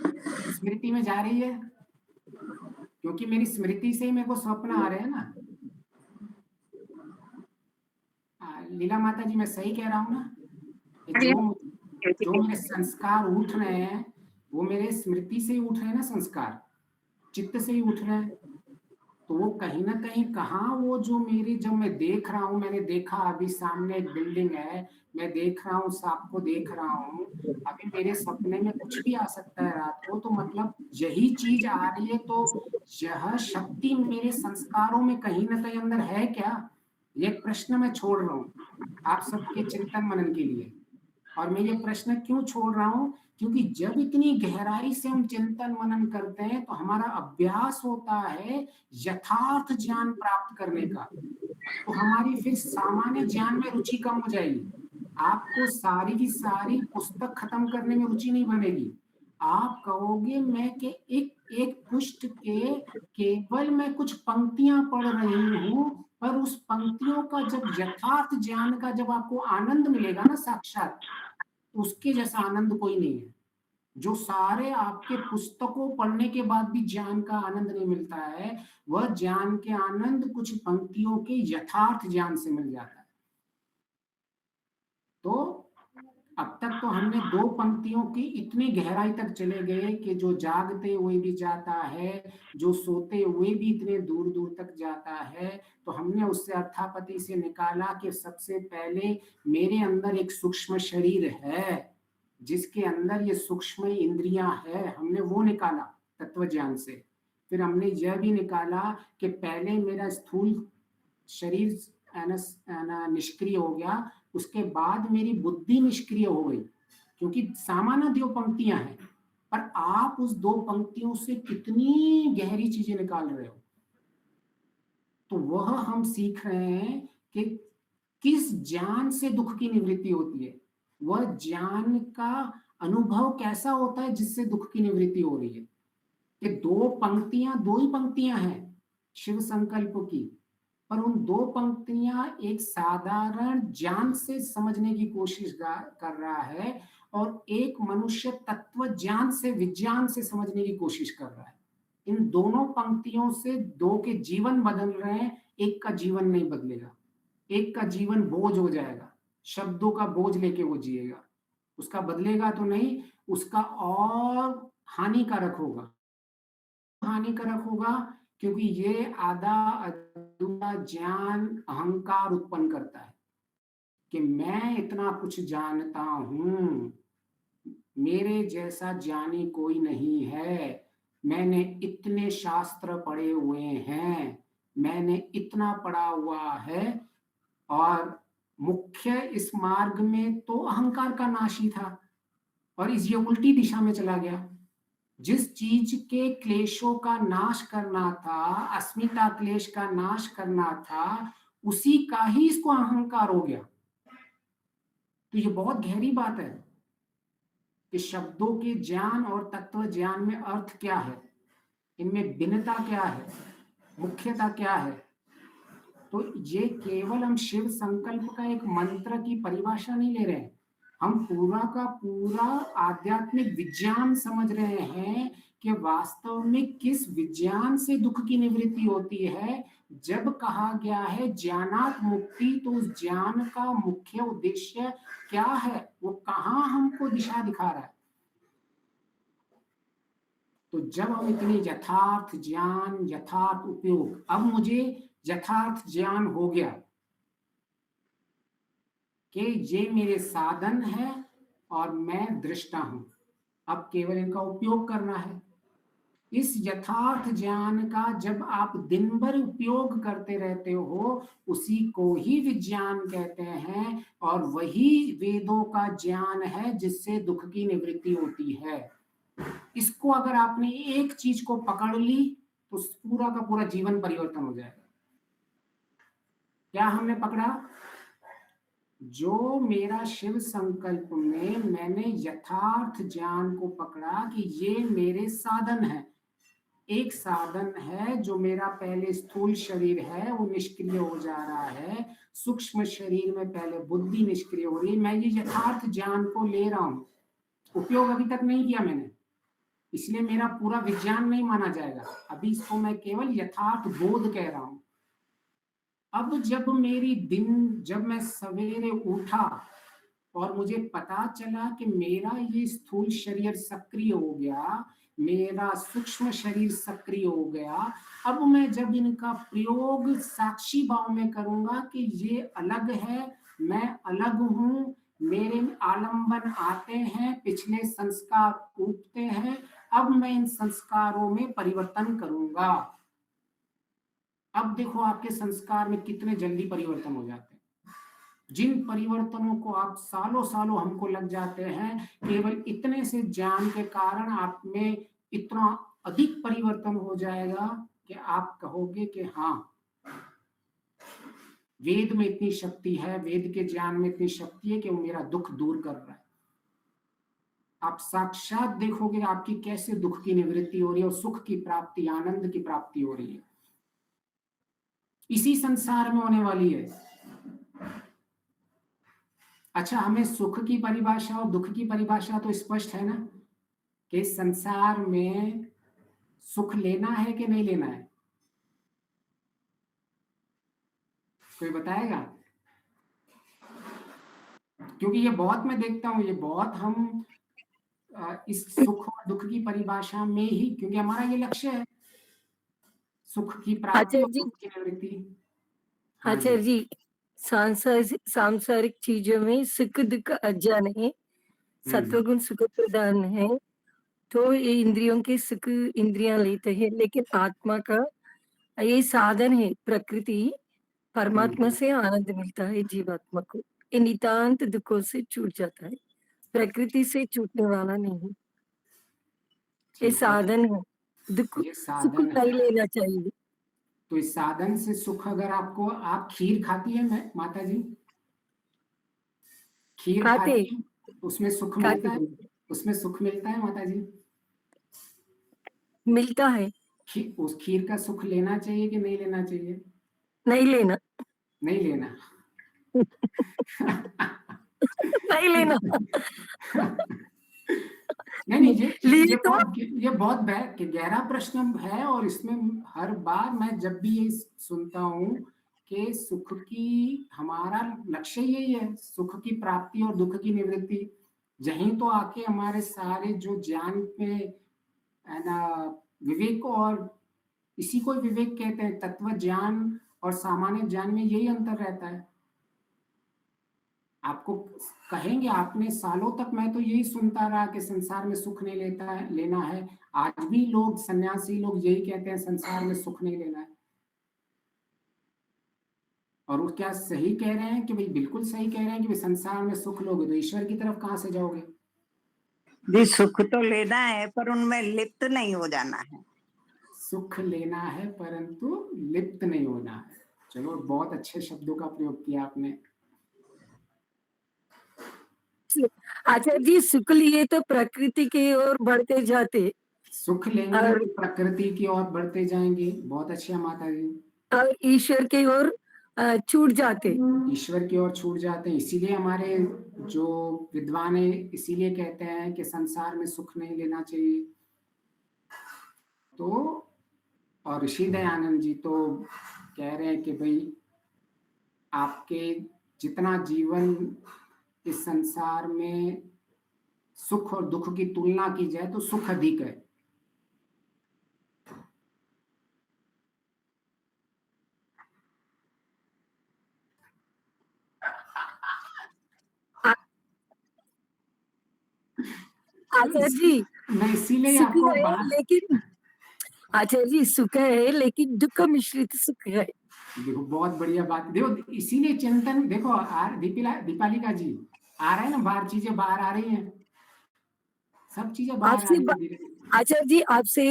स्मृति में जा रही है? क्योंकि मेरी स्मृति से ही मेरे को स्वप्न आ रहे हैं ना। लीला माता जी, मैं सही कह रहा हूँ ना? जो मेरे संस्कार उठ रहे हैं वो मेरे स्मृति से ही उठ रहे हैं ना, संस्कार चित्त से ही उठ रहे हैं। तो वो कहीं ना कहीं कहाँ, वो जो मेरी, जब मैं देख रहा हूँ, मैंने देखा अभी सामने एक बिल्डिंग है, मैं देख रहा हूँ, सांप को देख रहा हूँ, अभी मेरे सपने में कुछ भी आ सकता है रात को, तो मतलब यही चीज आ रही है, तो यह शक्ति मेरे संस्कारों में कहीं ना कहीं अंदर है क्या? ये प्रश्न मैं छोड़ रहा हूँ आप सबके चिंतन मनन के लिए। और मैं ये प्रश्न क्यों छोड़ रहा हूँ? क्योंकि जब इतनी गहराई से हम चिंतन मनन करते हैं तो हमारा अभ्यास होता है यथार्थ ज्ञान प्राप्त करने का, तो हमारी फिर सामान्य ज्ञान में रुचि कम हो जाएगी। आपको सारी की सारी पुस्तक खत्म करने में रुचि नहीं बनेगी। आप कहोगे मैं कि एक एक पुष्ट के केवल मैं कुछ पंक्तियां पढ़ रही हूँ, पर उस पंक्तियों का जब यथार्थ ज्ञान का जब आपको आनंद मिलेगा ना साक्षात, उसके जैसा आनंद कोई नहीं है। जो सारे आपके पुस्तकों पढ़ने के बाद भी ज्ञान का आनंद नहीं मिलता है, वह ज्ञान के आनंद कुछ पंक्तियों के यथार्थ ज्ञान से मिल जाता है। तो अब तक तो हमने दो पंक्तियों की इतनी गहराई तक चले गए कि जो जागते हुए भी जाता है, जो सोते हुए भी इतने दूर दूर तक जाता है। तो हमने उससे अर्थापत्ति से निकाला कि सबसे पहले मेरे अंदर एक सूक्ष्म शरीर है, जिसके अंदर ये सूक्ष्म इंद्रियां है, हमने वो निकाला तत्व ज्ञान से। फिर हमने यह भी निकाला कि पहले मेरा स्थूल शरीर निष्क्रिय हो गया, उसके बाद मेरी बुद्धि निष्क्रिय हो गई, क्योंकि सामान्य दो पंक्तियां हैं, पर आप उस दो पंक्तियों से कितनी गहरी चीजें निकाल रहे हो। तो वह हम सीख रहे हैं कि किस ज्ञान से दुख की निवृत्ति होती है, वह ज्ञान का अनुभव कैसा होता है जिससे दुख की निवृत्ति हो रही है। कि दो ही पंक्तियां हैं शिव संकल्प की, पर उन दो पंक्तियां एक साधारण ज्ञान से समझने की कोशिश कर रहा है, और एक मनुष्य तत्व ज्ञान से, विज्ञान से समझने की कोशिश कर रहा है। इन दोनों पंक्तियों से दो के जीवन बदल रहे हैं, एक का जीवन नहीं बदलेगा। एक का जीवन बोझ हो जाएगा, शब्दों का बोझ लेके वो जिएगा, उसका बदलेगा तो नहीं, उसका और हानिकारक होगा। हानिकारक होगा क्योंकि ये आधा अधूरा ज्ञान अहंकार उत्पन्न करता है कि मैं इतना कुछ जानता हूं, मेरे जैसा ज्ञानी कोई नहीं है, मैंने इतने शास्त्र पढ़े हुए हैं, मैंने इतना पढ़ा हुआ है, और मुख्य इस मार्ग में तो अहंकार का नाश ही था, और इस ये उल्टी दिशा में चला गया। जिस चीज के क्लेशों का नाश करना था, अस्मिता क्लेश का नाश करना था, उसी का ही इसको अहंकार हो गया। तो ये बहुत गहरी बात है कि शब्दों के ज्ञान और तत्व ज्ञान में अर्थ क्या है, इनमें भिन्नता क्या है, मुख्यता क्या है। तो ये केवल हम शिव संकल्प का एक मंत्र की परिभाषा नहीं ले रहे हैं, हम पूरा का पूरा आध्यात्मिक विज्ञान समझ रहे हैं कि वास्तव में किस विज्ञान से दुख की निवृत्ति होती है। जब कहा गया है ज्ञानात् मुक्ति, तो उस ज्ञान का मुख्य उद्देश्य क्या है, वो कहाँ हमको दिशा दिखा रहा है। तो जब हम इतनी यथार्थ ज्ञान, यथार्थ उपयोग, अब मुझे यथार्थ ज्ञान हो गया कि ये मेरे साधन है और मैं दृष्टा हूं, अब केवल इनका उपयोग करना है। इस यथार्थ ज्ञान का जब आप दिन भर उपयोग करते रहते हो, उसी को ही विज्ञान कहते हैं, और वही वेदों का ज्ञान है जिससे दुख की निवृत्ति होती है। इसको अगर आपने एक चीज को पकड़ ली तो पूरा का पूरा जीवन परिवर्तन हो जाएगा। क्या हमने पकड़ा? जो मेरा शिव संकल्प में मैंने यथार्थ ज्ञान को पकड़ा कि ये मेरे साधन है। एक साधन है जो मेरा पहले स्थूल शरीर है वो निष्क्रिय हो जा रहा है, सूक्ष्म शरीर में पहले बुद्धि निष्क्रिय हो रही है। मैं ये यथार्थ ज्ञान को ले रहा हूं, उपयोग अभी तक नहीं किया मैंने, इसलिए मेरा पूरा विज्ञान नहीं माना जाएगा। अभी इसको मैं केवल यथार्थ बोध कह रहा हूं। अब जब मैं सवेरे उठा और मुझे पता चला कि मेरा ये स्थूल शरीर सक्रिय हो गया, मेरा सूक्ष्म शरीर सक्रिय हो गया, अब मैं जब इनका प्रयोग साक्षी भाव में करूंगा कि ये अलग है, मैं अलग हूं, मेरे आलंबन आते हैं, पिछले संस्कार उठते हैं, अब मैं इन संस्कारों में परिवर्तन करूंगा। अब देखो आपके संस्कार में कितने जल्दी परिवर्तन हो जाते हैं। जिन परिवर्तनों को आप सालों सालों हमको लग जाते हैं, केवल इतने से ज्ञान के कारण आप में इतना अधिक परिवर्तन हो जाएगा कि आप कहोगे कि हाँ, वेद में इतनी शक्ति है, वेद के ज्ञान में इतनी शक्ति है कि वो मेरा दुख दूर कर रहा है। आप साक्षात देखोगे आपकी कैसे दुख की निवृत्ति हो रही है और सुख की प्राप्ति, आनंद की प्राप्ति हो रही है, इसी संसार में होने वाली है। अच्छा, हमें सुख की परिभाषा और दुख की परिभाषा तो स्पष्ट है ना, कि संसार में सुख लेना है कि नहीं लेना है? कोई बताएगा? क्योंकि ये बहुत मैं देखता हूं, ये बहुत हम इस सुख और दुख की परिभाषा में ही, क्योंकि हमारा ये लक्ष्य है सुख की प्राप्ति और दुख की निवृत्ति। हाँ जी। आचार्य जी, सांसारिक चीजों में सुख दुख अज्ञान है, सत्वगुण सुख प्रदान है, तो ये इंद्रियों के सुख इंद्रियां लेते हैं, लेकिन आत्मा का ये साधन है प्रकृति, परमात्मा से आनंद मिलता है जीवात्मा को। ये नितांत दुखों से छूट जाता है, प्रकृति से छूटने वाला नहीं। ये साधन है, दुख सुख नहीं लेना चाहिए। तो इस साधन से सुख, अगर आपको, आप खीर खाती है माता जी? खीर खाती है, उसमें सुख मिलता है? उसमें सुख मिलता है माता जी? मिलता है। उस खीर का सुख लेना चाहिए कि नहीं लेना चाहिए? नहीं लेना। नहीं लेना। नहीं लेना। नहीं, ये बहुत गहरा प्रश्न है, और इसमें हर बार मैं जब भी ये सुनता हूँ कि सुख की, हमारा लक्ष्य यही है, सुख की प्राप्ति और दुख की निवृत्ति। यहीं तो आके हमारे सारे जो ज्ञान पे है ना, विवेक, और इसी को विवेक कहते हैं। तत्व ज्ञान और सामान्य ज्ञान में यही अंतर रहता है। आपको कहेंगे, आपने सालों तक, मैं तो यही सुनता रहा कि संसार में सुख नहीं लेना है। आज भी लोग, सन्यासी लोग यही कहते हैं, संसार में सुख नहीं लेना है। और वो क्या सही कह रहे हैं कि भाई बिल्कुल सही कह रहे हैं कि भाई संसार में सुख लोगे तो ईश्वर की तरफ कहाँ से जाओगे? जी सुख तो लेना है पर उनमें लिप्त नहीं हो जाना है। सुख लेना है परंतु लिप्त नहीं होना है। चलो, बहुत अच्छे शब्दों का प्रयोग किया आपने। आचार्य जी सुख लिए तो प्रकृति की ओर बढ़ते जाते सुख लेंगे और तो प्रकृति की ओर बढ़ते जाएंगे। बहुत अच्छा माता जी। और ईश्वर की ओर छूट जाते। ईश्वर की ओर छूट जाते हैं। इसीलिए हमारे जो विद्वान है इसीलिए कहते हैं कि संसार में सुख नहीं लेना चाहिए। तो और ऋषि दयानंद जी तो कह रहे हैं कि भाई आपके जितना जीवन इस संसार में सुख और दुख की तुलना की जाए तो सुख अधिक है। आचार्य जी मैं इसीलिए सुख आपको है बात लेकिन आचार्य जी सुख है लेकिन दुख मिश्रित सुख है। देखो, बहुत बढ़िया बात। देखो, इसीलिए चिंतन देखो दीपालिका जी आ रहा है ना, बाहर चीजें बाहर आ रही हैं, सब चीजें बाहर आ आपसे रही है धीरे धीरे। आचार्य जी आपसे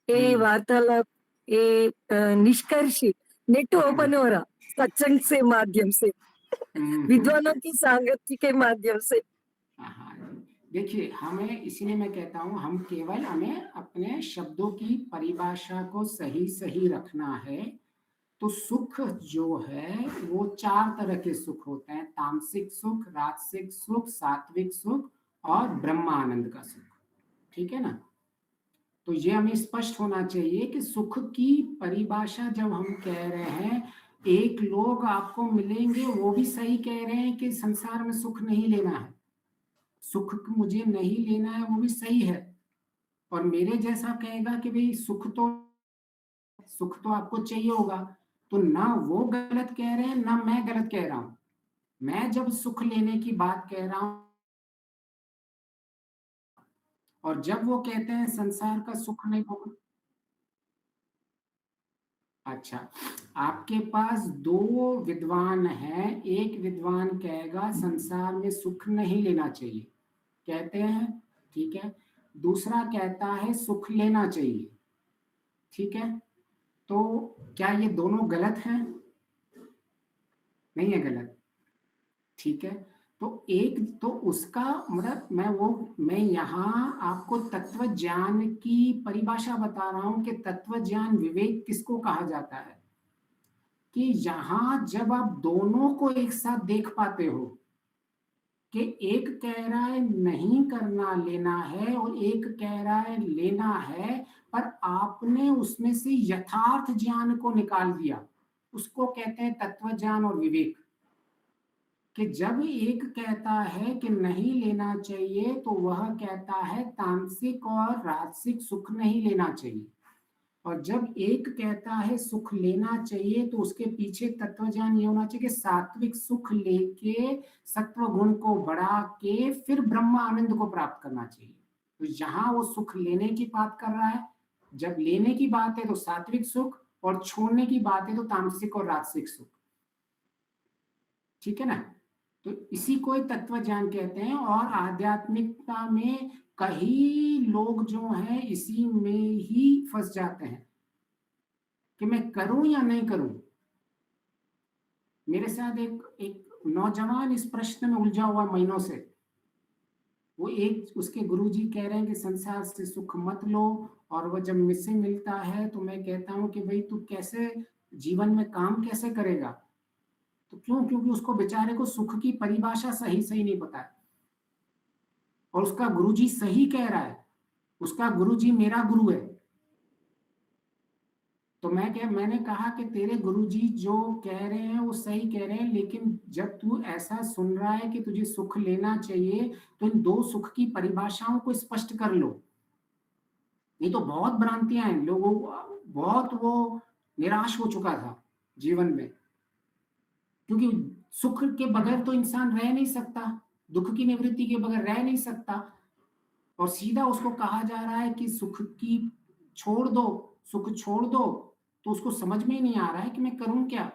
ये वार्तालाप ये निष्कर्ष नेट ओपन हो रहा सत्संग से माध्यम से विद्वानों की सांगत्य के माध्यम से। हाँ, देखिए, हमें इसीलिए मैं कहता हूँ हम केवल हमें अपने शब्दों की परिभाषा को सही सही रखना है। तो सुख जो है वो 4 तरह के सुख होते हैं: तामसिक सुख, राजसिक सुख, सात्विक सुख और ब्रह्मानंद का सुख। ठीक है ना? तो ये हमें स्पष्ट होना चाहिए कि सुख की परिभाषा जब हम कह रहे हैं, एक लोग आपको मिलेंगे वो भी सही कह रहे हैं कि संसार में सुख नहीं लेना है, सुख मुझे नहीं लेना है, वो भी सही है। और मेरे जैसा कहेगा कि भाई सुख तो आपको चाहिए होगा। तो ना वो गलत कह रहे हैं ना मैं गलत कह रहा हूं। मैं जब सुख लेने की बात कह रहा हूं और जब वो कहते हैं संसार का सुख नहीं भोग। अच्छा, आपके पास 2 विद्वान हैं। एक विद्वान कहेगा संसार में सुख नहीं लेना चाहिए, कहते हैं, ठीक है। दूसरा कहता है सुख लेना चाहिए, ठीक है। तो क्या ये दोनों गलत हैं? नहीं है गलत, ठीक है। तो एक तो उसका मतलब मैं यहाँ आपको तत्व ज्ञान की परिभाषा बता रहा हूं कि तत्व ज्ञान विवेक किसको कहा जाता है। कि यहां जब आप दोनों को एक साथ देख पाते हो कि एक कह रहा है नहीं करना लेना है और एक कह रहा है लेना है, पर आपने उसमें से यथार्थ ज्ञान को निकाल दिया, उसको कहते हैं तत्व ज्ञान और विवेक। कि जब एक कहता है कि नहीं लेना चाहिए तो वह कहता है तामसिक और राजसिक सुख नहीं लेना चाहिए, और जब एक कहता है सुख लेना चाहिए तो उसके पीछे तत्व ज्ञान ये होना चाहिए कि सात्विक सुख लेके सत्व गुण को बढ़ा के फिर ब्रह्म आनंद को प्राप्त करना चाहिए। तो यहाँ वो सुख लेने की बात कर रहा है। जब लेने की बात है तो सात्विक सुख, और छोड़ने की बात है तो तामसिक और राजसिक सुख। ठीक है ना? तो इसी को तत्व ज्ञान कहते हैं। और आध्यात्मिकता में कई लोग जो हैं इसी में ही फंस जाते हैं कि मैं करूं या नहीं करूं। मेरे साथ एक नौजवान इस प्रश्न में उलझा हुआ महीनों से। वो एक उसके गुरुजी कह रहे हैं कि संसार से सुख मत लो, और वो जब मुझसे मिलता है तो मैं कहता हूं कि भाई तू कैसे जीवन में काम कैसे करेगा। तो क्योंकि उसको बेचारे को सुख की परिभाषा सही सही नहीं पता है, और उसका गुरुजी सही कह रहा है, उसका गुरुजी मेरा गुरु है। तो मैंने कहा कि तेरे गुरुजी जो कह रहे हैं वो सही कह रहे हैं, लेकिन जब तू ऐसा सुन रहा है कि तुझे सुख लेना चाहिए तो इन 2 सुख की परिभाषाओं को स्पष्ट कर लो। नहीं तो बहुत भ्रांतियां हैं लोगों, बहुत वो निराश हो चुका था जीवन में, क्योंकि सुख के बगैर तो इंसान रह नहीं सकता, दुख की निवृत्ति के बगैर रह नहीं सकता। और सीधा उसको कहा जा रहा है कि सुख की छोड़ दो, सुख छोड़ दो, तो उसको समझ में ही नहीं आ रहा है कि मैं करूं क्या।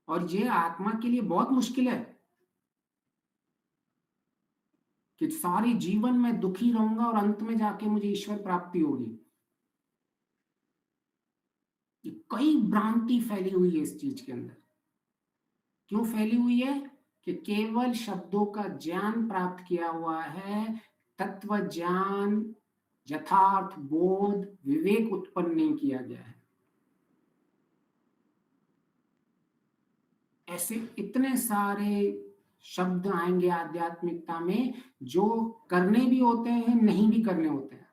और ये आत्मा के लिए बहुत मुश्किल है कि सारी जीवन में दुखी रहूंगा और अंत में जाके मुझे ईश्वर प्राप्ति होगी। कई भ्रांति फैली हुई है इस चीज के अंदर। क्यों फैली हुई है? कि केवल शब्दों का ज्ञान प्राप्त किया हुआ है, तत्व ज्ञान, यथार्थ बोध, विवेक उत्पन्न नहीं किया गया है। ऐसे इतने सारे शब्द आएंगे आध्यात्मिकता में जो करने भी होते हैं, नहीं भी करने होते हैं।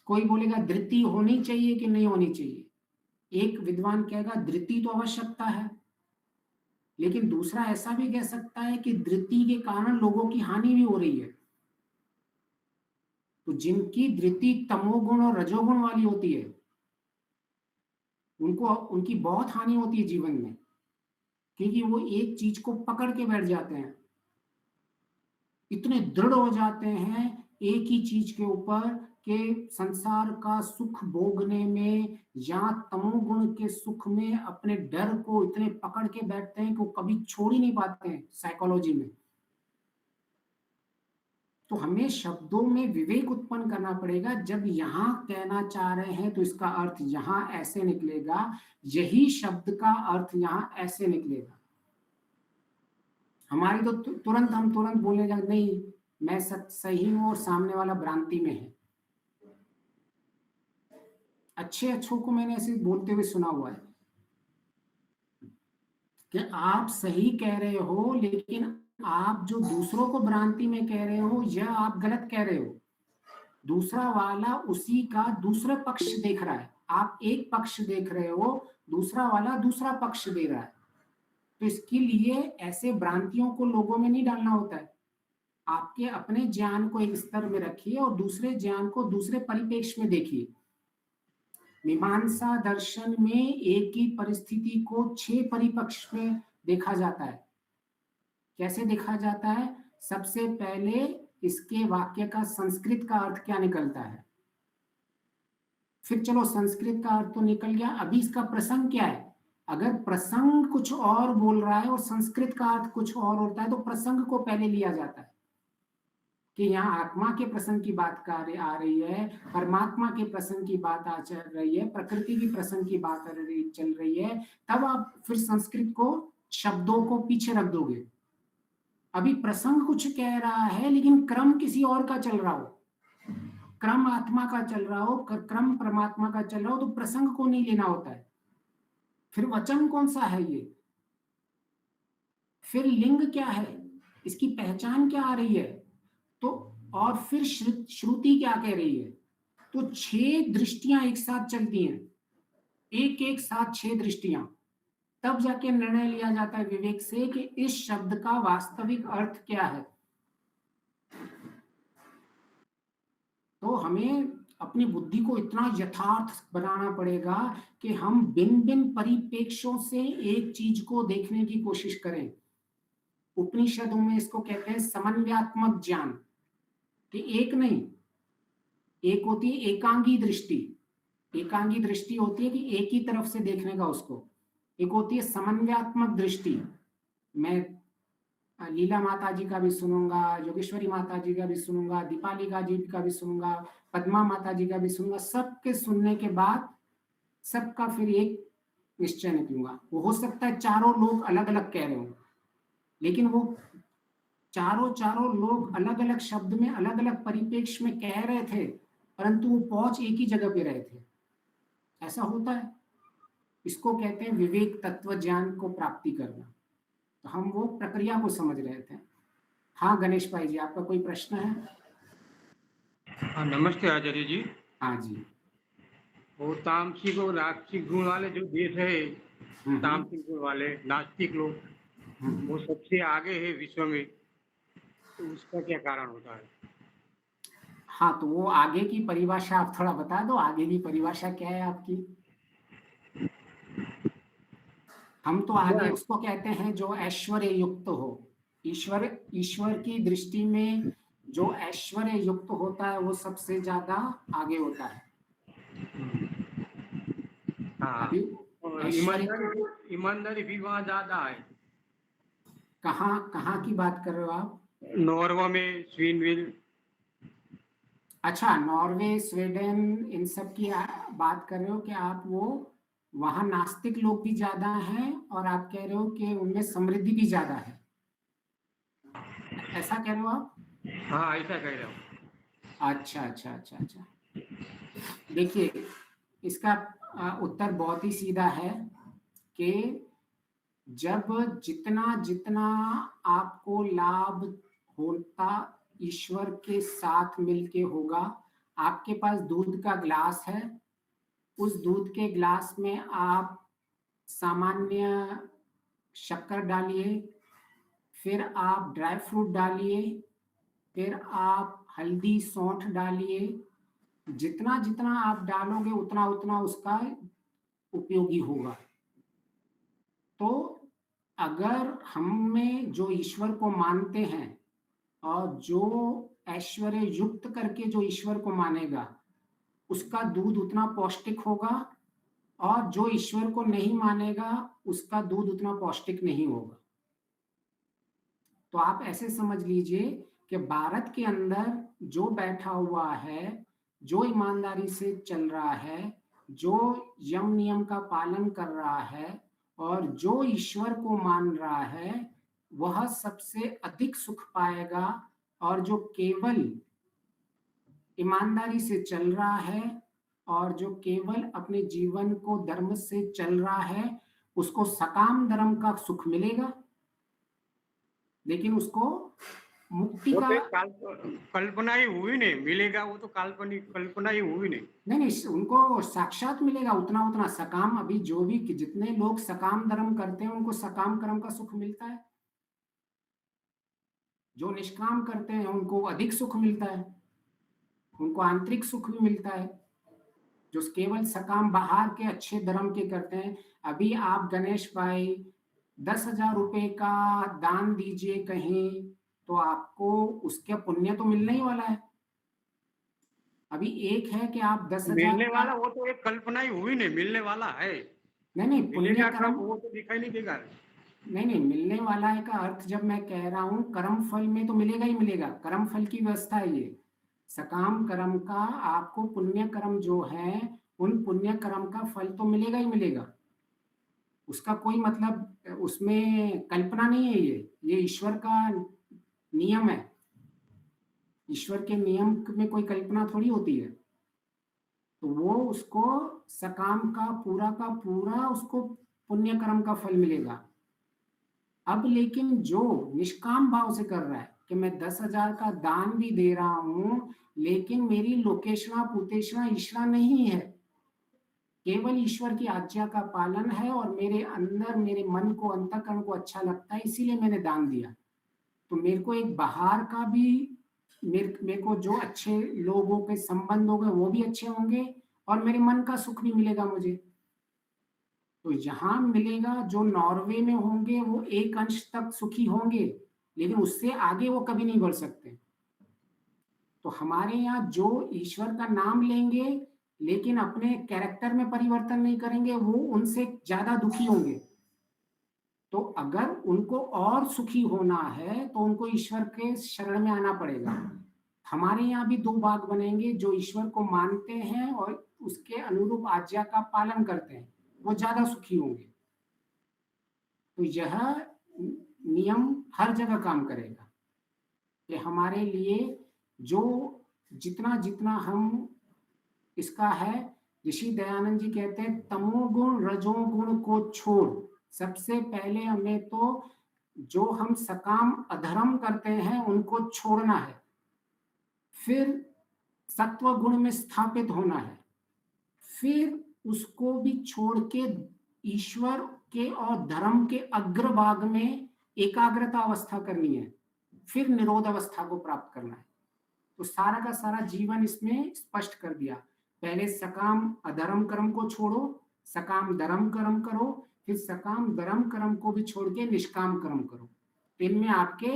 कोई बोलेगा धृति होनी चाहिए कि नहीं होनी चाहिए। एक विद्वान कहेगा धृति तो आवश्यकता है, लेकिन दूसरा ऐसा भी कह सकता है कि धृति के कारण लोगों की हानि भी हो रही है। तो जिनकी धृति तमोगुण और रजोगुण वाली होती है, उनकी बहुत हानि होती है जीवन में, क्योंकि वो एक चीज को पकड़ के बैठ जाते हैं, इतने दृढ़ हो जाते हैं एक ही चीज के ऊपर कि संसार का सुख भोगने में या तमोगुण के सुख में अपने डर को इतने पकड़ के बैठते हैं कि वो कभी छोड़ ही नहीं पाते हैं साइकोलॉजी में। तो हमें शब्दों में विवेक उत्पन्न करना पड़ेगा। जब यहाँ कहना चाह रहे हैं तो इसका अर्थ यहाँ ऐसे निकलेगा, यही शब्द का अर्थ यहाँ ऐसे निकलेगा। हमारी तो हम तुरंत बोलने जाए नहीं मैं सही हूं और सामने वाला भ्रांति में है। अच्छों को मैंने ऐसे बोलते हुए सुना हुआ है कि आप सही कह रहे हो, लेकिन आप जो दूसरों को भ्रांति में कह रहे हो यह आप गलत कह रहे हो। दूसरा वाला उसी का दूसरा पक्ष देख रहा है, आप एक पक्ष देख रहे हो, दूसरा वाला दूसरा पक्ष दे रहा है। तो इसके लिए ऐसे भ्रांतियों को लोगों में नहीं डालना होता है। आपके अपने ज्ञान को एक स्तर में रखिए और दूसरे ज्ञान को दूसरे परिप्रेक्ष्य में देखिए। मीमांसा दर्शन में एक ही परिस्थिति को 6 परिपक्ष में देखा जाता है। कैसे देखा जाता है? सबसे पहले इसके वाक्य का संस्कृत का अर्थ क्या निकलता है, फिर चलो संस्कृत का अर्थ तो निकल गया, अभी इसका प्रसंग क्या है। अगर प्रसंग कुछ और बोल रहा है और संस्कृत का अर्थ कुछ और होता है तो प्रसंग को पहले लिया जाता है कि यहाँ आत्मा के प्रसंग की बात आ रही है, परमात्मा के प्रसंग की बात चल रही है, प्रकृति की प्रसंग की बात चल रही है, तब आप फिर संस्कृत को शब्दों को पीछे रख दोगे। अभी प्रसंग कुछ कह रहा है लेकिन क्रम किसी और का चल रहा हो, क्रम आत्मा का चल रहा हो, क्रम परमात्मा का चल रहा हो, तो प्रसंग को नहीं लेना होता है। फिर वचन कौन सा है ये, फिर लिंग क्या है, इसकी पहचान क्या आ रही है, तो और फिर श्रुति क्या कह रही है। तो 6 दृष्टियां एक साथ चलती हैं, एक साथ 6 दृष्टियां, तब जाके निर्णय लिया जाता है विवेक से कि इस शब्द का वास्तविक अर्थ क्या है। तो हमें अपनी बुद्धि को इतना यथार्थ बनाना पड़ेगा कि हम भिन्न परिप्रेक्ष्यों से एक चीज को देखने की कोशिश करें। उपनिषदों में इसको कहते हैं समन्वयात्मक ज्ञान, कि एक नहीं, एक होती है एकांगी दृष्टि। एकांगी दृष्टि होती है कि एक ही तरफ से देखने का उसको, एक होती है समन्वयात्मक दृष्टि। मैं लीला माता जी का भी सुनूंगा, योगेश्वरी माता जी का भी सुनूंगा, दीपालिका जी का भी सुनूंगा, पद्मा माता जी का भी सुनूंगा। सबके सुनने के बाद सबका फिर एक निश्चय निकलूंगा। वो हो सकता है चारों लोग अलग अलग कह रहे हो, लेकिन वो चारों लोग अलग अलग शब्द में अलग अलग परिप्रेक्ष्य में कह रहे थे, परंतु वो पहुंच एक ही जगह पे रहे थे। ऐसा होता है। इसको कहते हैं विवेक तत्व ज्ञान को प्राप्ति करना। तो हम वो प्रक्रिया को समझ रहे थे। हाँ गणेश भाई जी, आपका कोई प्रश्न है? हाँ, नमस्ते आचार्य जी। हाँ जी। वो तामसिक और नास्तिक गुण वाले जो देश है, तामसिक गुण वाले नास्तिक लोग, वो सबसे आगे है विश्व में, तो उसका क्या कारण होता है? हाँ, तो वो आगे की परिभाषा आप थोड़ा बता दो, आगे की परिभाषा क्या है आपकी? हम तो आगे उसको कहते हैं जो ऐश्वर्य युक्त हो। ईश्वर की दृष्टि में जो ऐश्वर्य युक्त होता है वो सबसे ज्यादा आगे होता है। हाँ, अभी और ऐश्वर्य ईमानदारी भी वहाँ ज्यादा है। कहाँ कहाँ की बात कर रहे हो आप? नॉर्वे में, स्वीडन। अच्छा, नॉर्वे, स्वीडन, इन सब की बात कर रहे हो कि आप वो वहां नास्तिक लोग भी ज्यादा हैं और आप कह रहे हो कि उनमें समृद्धि भी ज्यादा है, ऐसा कह रहे हो आप? हाँ, ऐसा कह रहा हूँ। अच्छा अच्छा अच्छा अच्छा। देखिए, इसका उत्तर बहुत ही सीधा है कि जब जितना जितना आपको लाभ होता ईश्वर के साथ मिलके होगा, आपके पास दूध का ग्लास है, उस दूध के ग्लास में आप सामान्य शक्कर डालिए, फिर आप ड्राई फ्रूट डालिए, फिर आप हल्दी सौंठ डालिए, जितना जितना आप डालोगे उतना उतना उसका उपयोगी होगा। तो अगर हम में जो ईश्वर को मानते हैं और जो ऐश्वर्य युक्त करके जो ईश्वर को मानेगा, उसका दूध उतना पौष्टिक होगा, और जो ईश्वर को नहीं मानेगा उसका दूध उतना पौष्टिक नहीं होगा। तो आप ऐसे समझ लीजिए कि भारत के अंदर जो बैठा हुआ है, जो ईमानदारी से चल रहा है, जो यम नियम का पालन कर रहा है और जो ईश्वर को मान रहा है, वह सबसे अधिक सुख पाएगा। और जो केवल ईमानदारी से चल रहा है और जो केवल अपने जीवन को धर्म से चल रहा है, उसको सकाम धर्म का सुख मिलेगा, लेकिन उसको मुक्ति वो का तो कल्पना ही हुई नहीं, मिलेगा वो तो काल्पनिक कल्पना ही हुई नहीं। नहीं, उनको साक्षात मिलेगा उतना उतना सकाम। अभी जो भी जितने लोग सकाम धर्म करते हैं उनको सकाम कर्म का सुख मिलता है, जो निष्काम करते हैं उनको अधिक सुख मिलता है, उनको आंतरिक सुख भी मिलता है। जो केवल सकाम बाहर के अच्छे धर्म के करते हैं, अभी आप गणेश भाई 10,000 रुपए का दान दीजिए कहीं, तो आपको उसके पुण्य तो मिलने ही वाला है। अभी एक है कि आप 10,000 मिलने वाला वो तो एक कल्पना ही हुई नहीं, मिलने वाला है। नहीं पुण्य मिलेगा कर्म, कब वो तो दिखाई नहीं देगा। नहीं मिलने वाला है का अर्थ जब मैं कह रहा हूं कर्म फल में तो मिलेगा ही मिलेगा, कर्म फल की व्यवस्था है ये। सकाम कर्म का आपको पुण्य कर्म जो है, उन पुण्य कर्म का फल तो मिलेगा ही मिलेगा, उसका कोई मतलब उसमें कल्पना नहीं है। ये ईश्वर का नियम है, ईश्वर के नियम में कोई कल्पना थोड़ी होती है। तो वो उसको सकाम का पूरा उसको पुण्य कर्म का फल मिलेगा। अब लेकिन जो निष्काम भाव से कर रहा है कि मैं 10,000 का दान भी दे रहा हूं, लेकिन मेरी लोकेशना पुतेशना ईश्वरा नहीं है, केवल ईश्वर की आज्ञा का पालन है और मेरे अंदर मेरे मन को अंतःकरण को अच्छा लगता है, इसीलिए मैंने दान दिया। तो मेरे को एक बाहर का भी मेरे को जो अच्छे लोगों के संबंध होंगे वो भी अच्छे होंगे और मेरे मन का सुख भी मिलेगा मुझे। तो यहाँ मिलेगा, जो नॉर्वे में होंगे वो एक अंश तक सुखी होंगे, लेकिन उससे आगे वो कभी नहीं बढ़ सकते। तो हमारे यहाँ जो ईश्वर का नाम लेंगे लेकिन अपने कैरेक्टर में परिवर्तन नहीं करेंगे, वो उनसे ज्यादा दुखी होंगे। तो अगर उनको और सुखी होना है तो उनको ईश्वर के शरण में आना पड़ेगा। हमारे यहाँ भी दो भाग बनेंगे, जो ईश्वर को मानते हैं और उसके अनुरूप आज्ञा का पालन करते हैं, वो ज्यादा सुखी होंगे। तो यह नियम हर जगह काम करेगा कि हमारे लिए जो जितना जितना हम इसका है, ऋषि दयानंद जी कहते हैं तमोगुण रजोगुण को छोड़। सबसे पहले हमें तो जो हम सकाम अधर्म करते हैं उनको छोड़ना है, फिर सत्व गुण में स्थापित होना है, फिर उसको भी छोड़ के ईश्वर के और धर्म के अग्रभाग में एकाग्रता अवस्था करनी है, फिर निरोध अवस्था को प्राप्त करना है। तो सारा का सारा जीवन इसमें स्पष्ट कर दिया। पहले सकाम अधर्म कर्म को छोड़ो, सकाम धर्म कर्म करो, फिर सकाम धर्म कर्म को भी छोड़ के निष्काम कर्म करो। इनमें आपके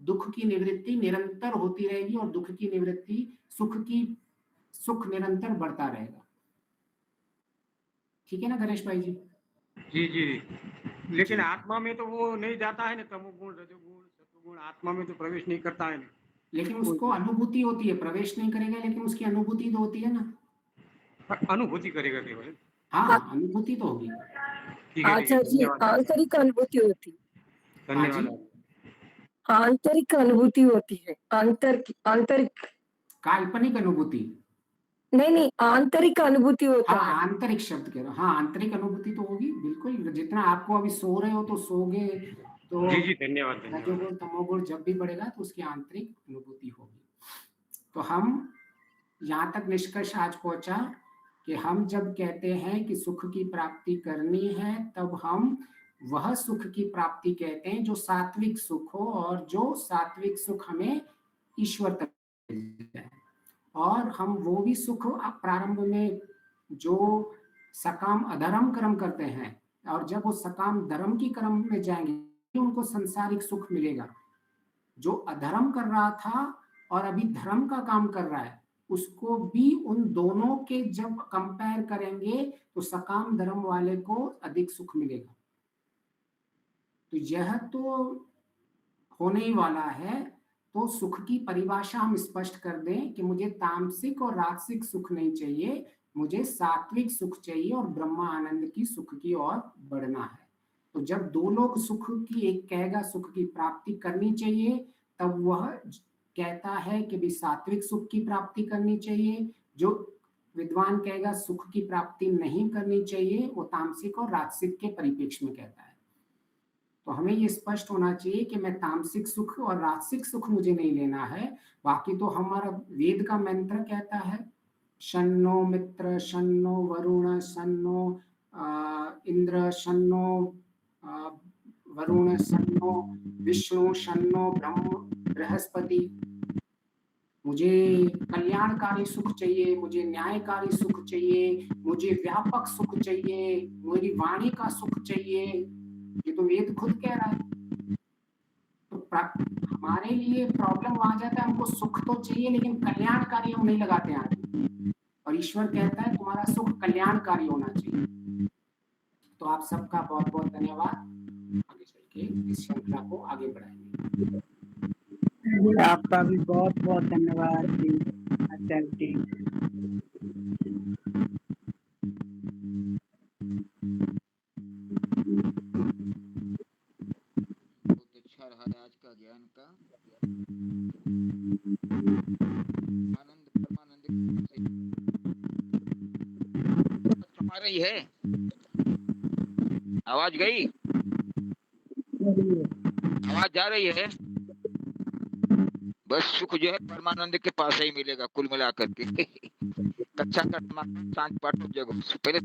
दुख की निवृत्ति निरंतर होती रहेगी और दुख की निवृत्ति सुख निरंतर बढ़ता रहेगा। ठीक है ना गणेश भाई जी? जी, जी। लेकिन जी। आत्मा में तो वो नहीं जाता है ना, तमोगुण, रजोगुण, सत्वगुण आत्मा में तो प्रवेश नहीं करता है ना। लेकिन कोई उसको भी अनुभूति होती है, प्रवेश नहीं करेगा लेकिन उसकी अनुभूति तो होती है ना। अनुभूति करेगा केवल। आ- हाँ, अनुभूति तो होगी। ठीक है, आचार्य धन्यवाद। आंतरिक अनुभूति होती है। हाँ जी, धन्यवाद आप। आंतरिक अनुभूति होती है, आंतरिक काल्पनिक अनुभूति। नहीं नहीं, आंतरिक अनुभूति होता है। हाँ, आंतरिक शब्द कह रहा हूँ। हाँ, आंतरिक अनुभूति तो होगी बिल्कुल। जितना आपको अभी सो रहे हो तो सोगे तो जी, जी, धन्यवाद, धन्यवाद। रजोगुण तमोगुण जब भी बढ़ेगा तो उसकी आंतरिक अनुभूति होगी। तो हम यहाँ तक निष्कर्ष आज पहुंचा कि हम जब कहते हैं कि सुख की प्राप्ति करनी है, तब हम वह सुख की प्राप्ति कहते हैं जो सात्विक सुख हो, और जो सात्विक सुख हमें ईश्वर तक ले जाए। और हम वो भी सुख प्रारंभ में जो सकाम अधर्म कर्म करते हैं, और जब वो सकाम धर्म की कर्म में जाएंगे उनको संसारिक सुख मिलेगा। जो अधर्म कर रहा था और अभी धर्म का काम कर रहा है, उसको भी उन दोनों के जब कंपेयर करेंगे तो सकाम धर्म वाले को अधिक सुख मिलेगा। तो यह तो होने ही वाला है। तो सुख की परिभाषा हम स्पष्ट कर दें कि मुझे तामसिक और राजसिक सुख नहीं चाहिए, मुझे सात्विक सुख चाहिए और ब्रह्मा आनंद की सुख की ओर बढ़ना है। तो जब दो लोग सुख की, एक कहेगा सुख की प्राप्ति करनी चाहिए, तब वह कहता है कि भी सात्विक सुख की प्राप्ति करनी चाहिए। जो विद्वान कहेगा सुख की प्राप्ति नहीं करनी चाहिए, वो तामसिक और राजसिक के परिप्रेक्ष्य में कहता है। तो हमें ये स्पष्ट होना चाहिए कि मैं तामसिक सुख और राजसिक सुख मुझे नहीं लेना है। बाकी तो हमारा वेद का मंत्र कहता है, शन्नो मित्र शन्नो वरुण शन्नो इंद्र शन्नो वरुण शन्नो विष्णु शन्नो ब्रह्म बृहस्पति। मुझे कल्याणकारी सुख चाहिए, मुझे न्यायकारी सुख चाहिए, मुझे व्यापक सुख चाहिए, मेरी वाणी का सुख चाहिए। ये तो वेद खुद कह रहा है। तो हमारे लिए प्रॉब्लम आ जाता है, हमको सुख तो चाहिए लेकिन कल्याणकारी हम नहीं लगाते हैं। और ईश्वर कहता है तुम्हारा सुख कल्याणकारी होना चाहिए। तो आप सबका बहुत बहुत धन्यवाद। आगे चल के इस श्रृंखला को आगे बढ़ाएंगे। आपका भी बहुत बहुत धन्यवाद जी आचार्य जी। बहुत अच्छा रहा आज का ज्ञान का आनंद परमानंद हमारा ही है। आवाज गई, आवाज जा रही है। बस सुख जो है परमानंद के पास ही मिलेगा कुल मिलाकर के। कक्षा का सांझ पाठ जगह पहले